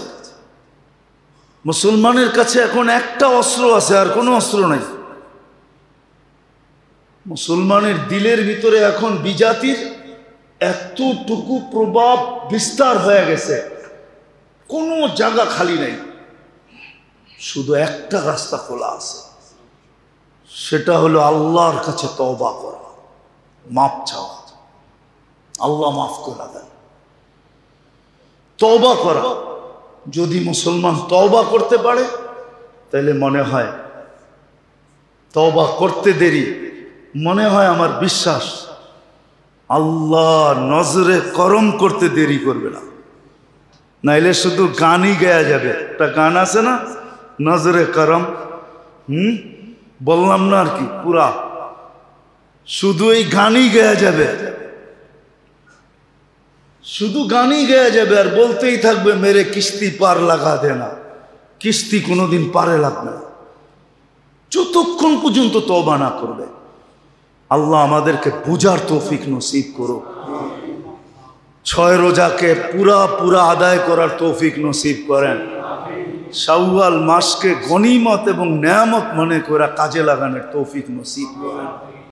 S1: মুসলমানের কাছে এখন একটা অস্ত্র আছে, আর কোনো অস্ত্র নাই। মুসলমানের দিলের ভিতরে এখন বিজাতির এতটুকু প্রভাব বিস্তার হয়ে গেছে, কোনো জায়গা খালি নাই, শুধু একটা রাস্তা খোলা আছে, সেটা হলো আল্লাহর কাছে তওবা করা, মাপ চাওয়া। আল্লাহ মাফ করে দেন, তওবা করা। যদি মুসলমান তওবা করতে পারে, তাহলে মনে হয় তওবা করতে দেরি, মনে হয় আমার বিশ্বাস আল্লাহ নজরে করম করতে দেরি করবে না। নাইলে শুধু গানই গায়া যাবে। একটা গান আছে না, নজরে করম, বললাম না আর কি, পুরা শুধু এই গানই গায়া যাবে, শুধু গানই গায়া যাবে, আর বলতেই থাকবে মেরে কিস্তি পার লাগা দেনা। কিস্তি কোনোদিন পারে লাগবে না যতক্ষণ পর্যন্ত তওবা না করবে। আল্লাহ আমাদেরকে বুঝার তৌফিক নসিব করো, 6 রোজাকে পুরা আদায় করার তৌফিক নসিব করেন, শাওয়াল মাসকে গনিমত এবং নেয়ামত মনে করে কাজে লাগানোর তৌফিক নসিব করেন।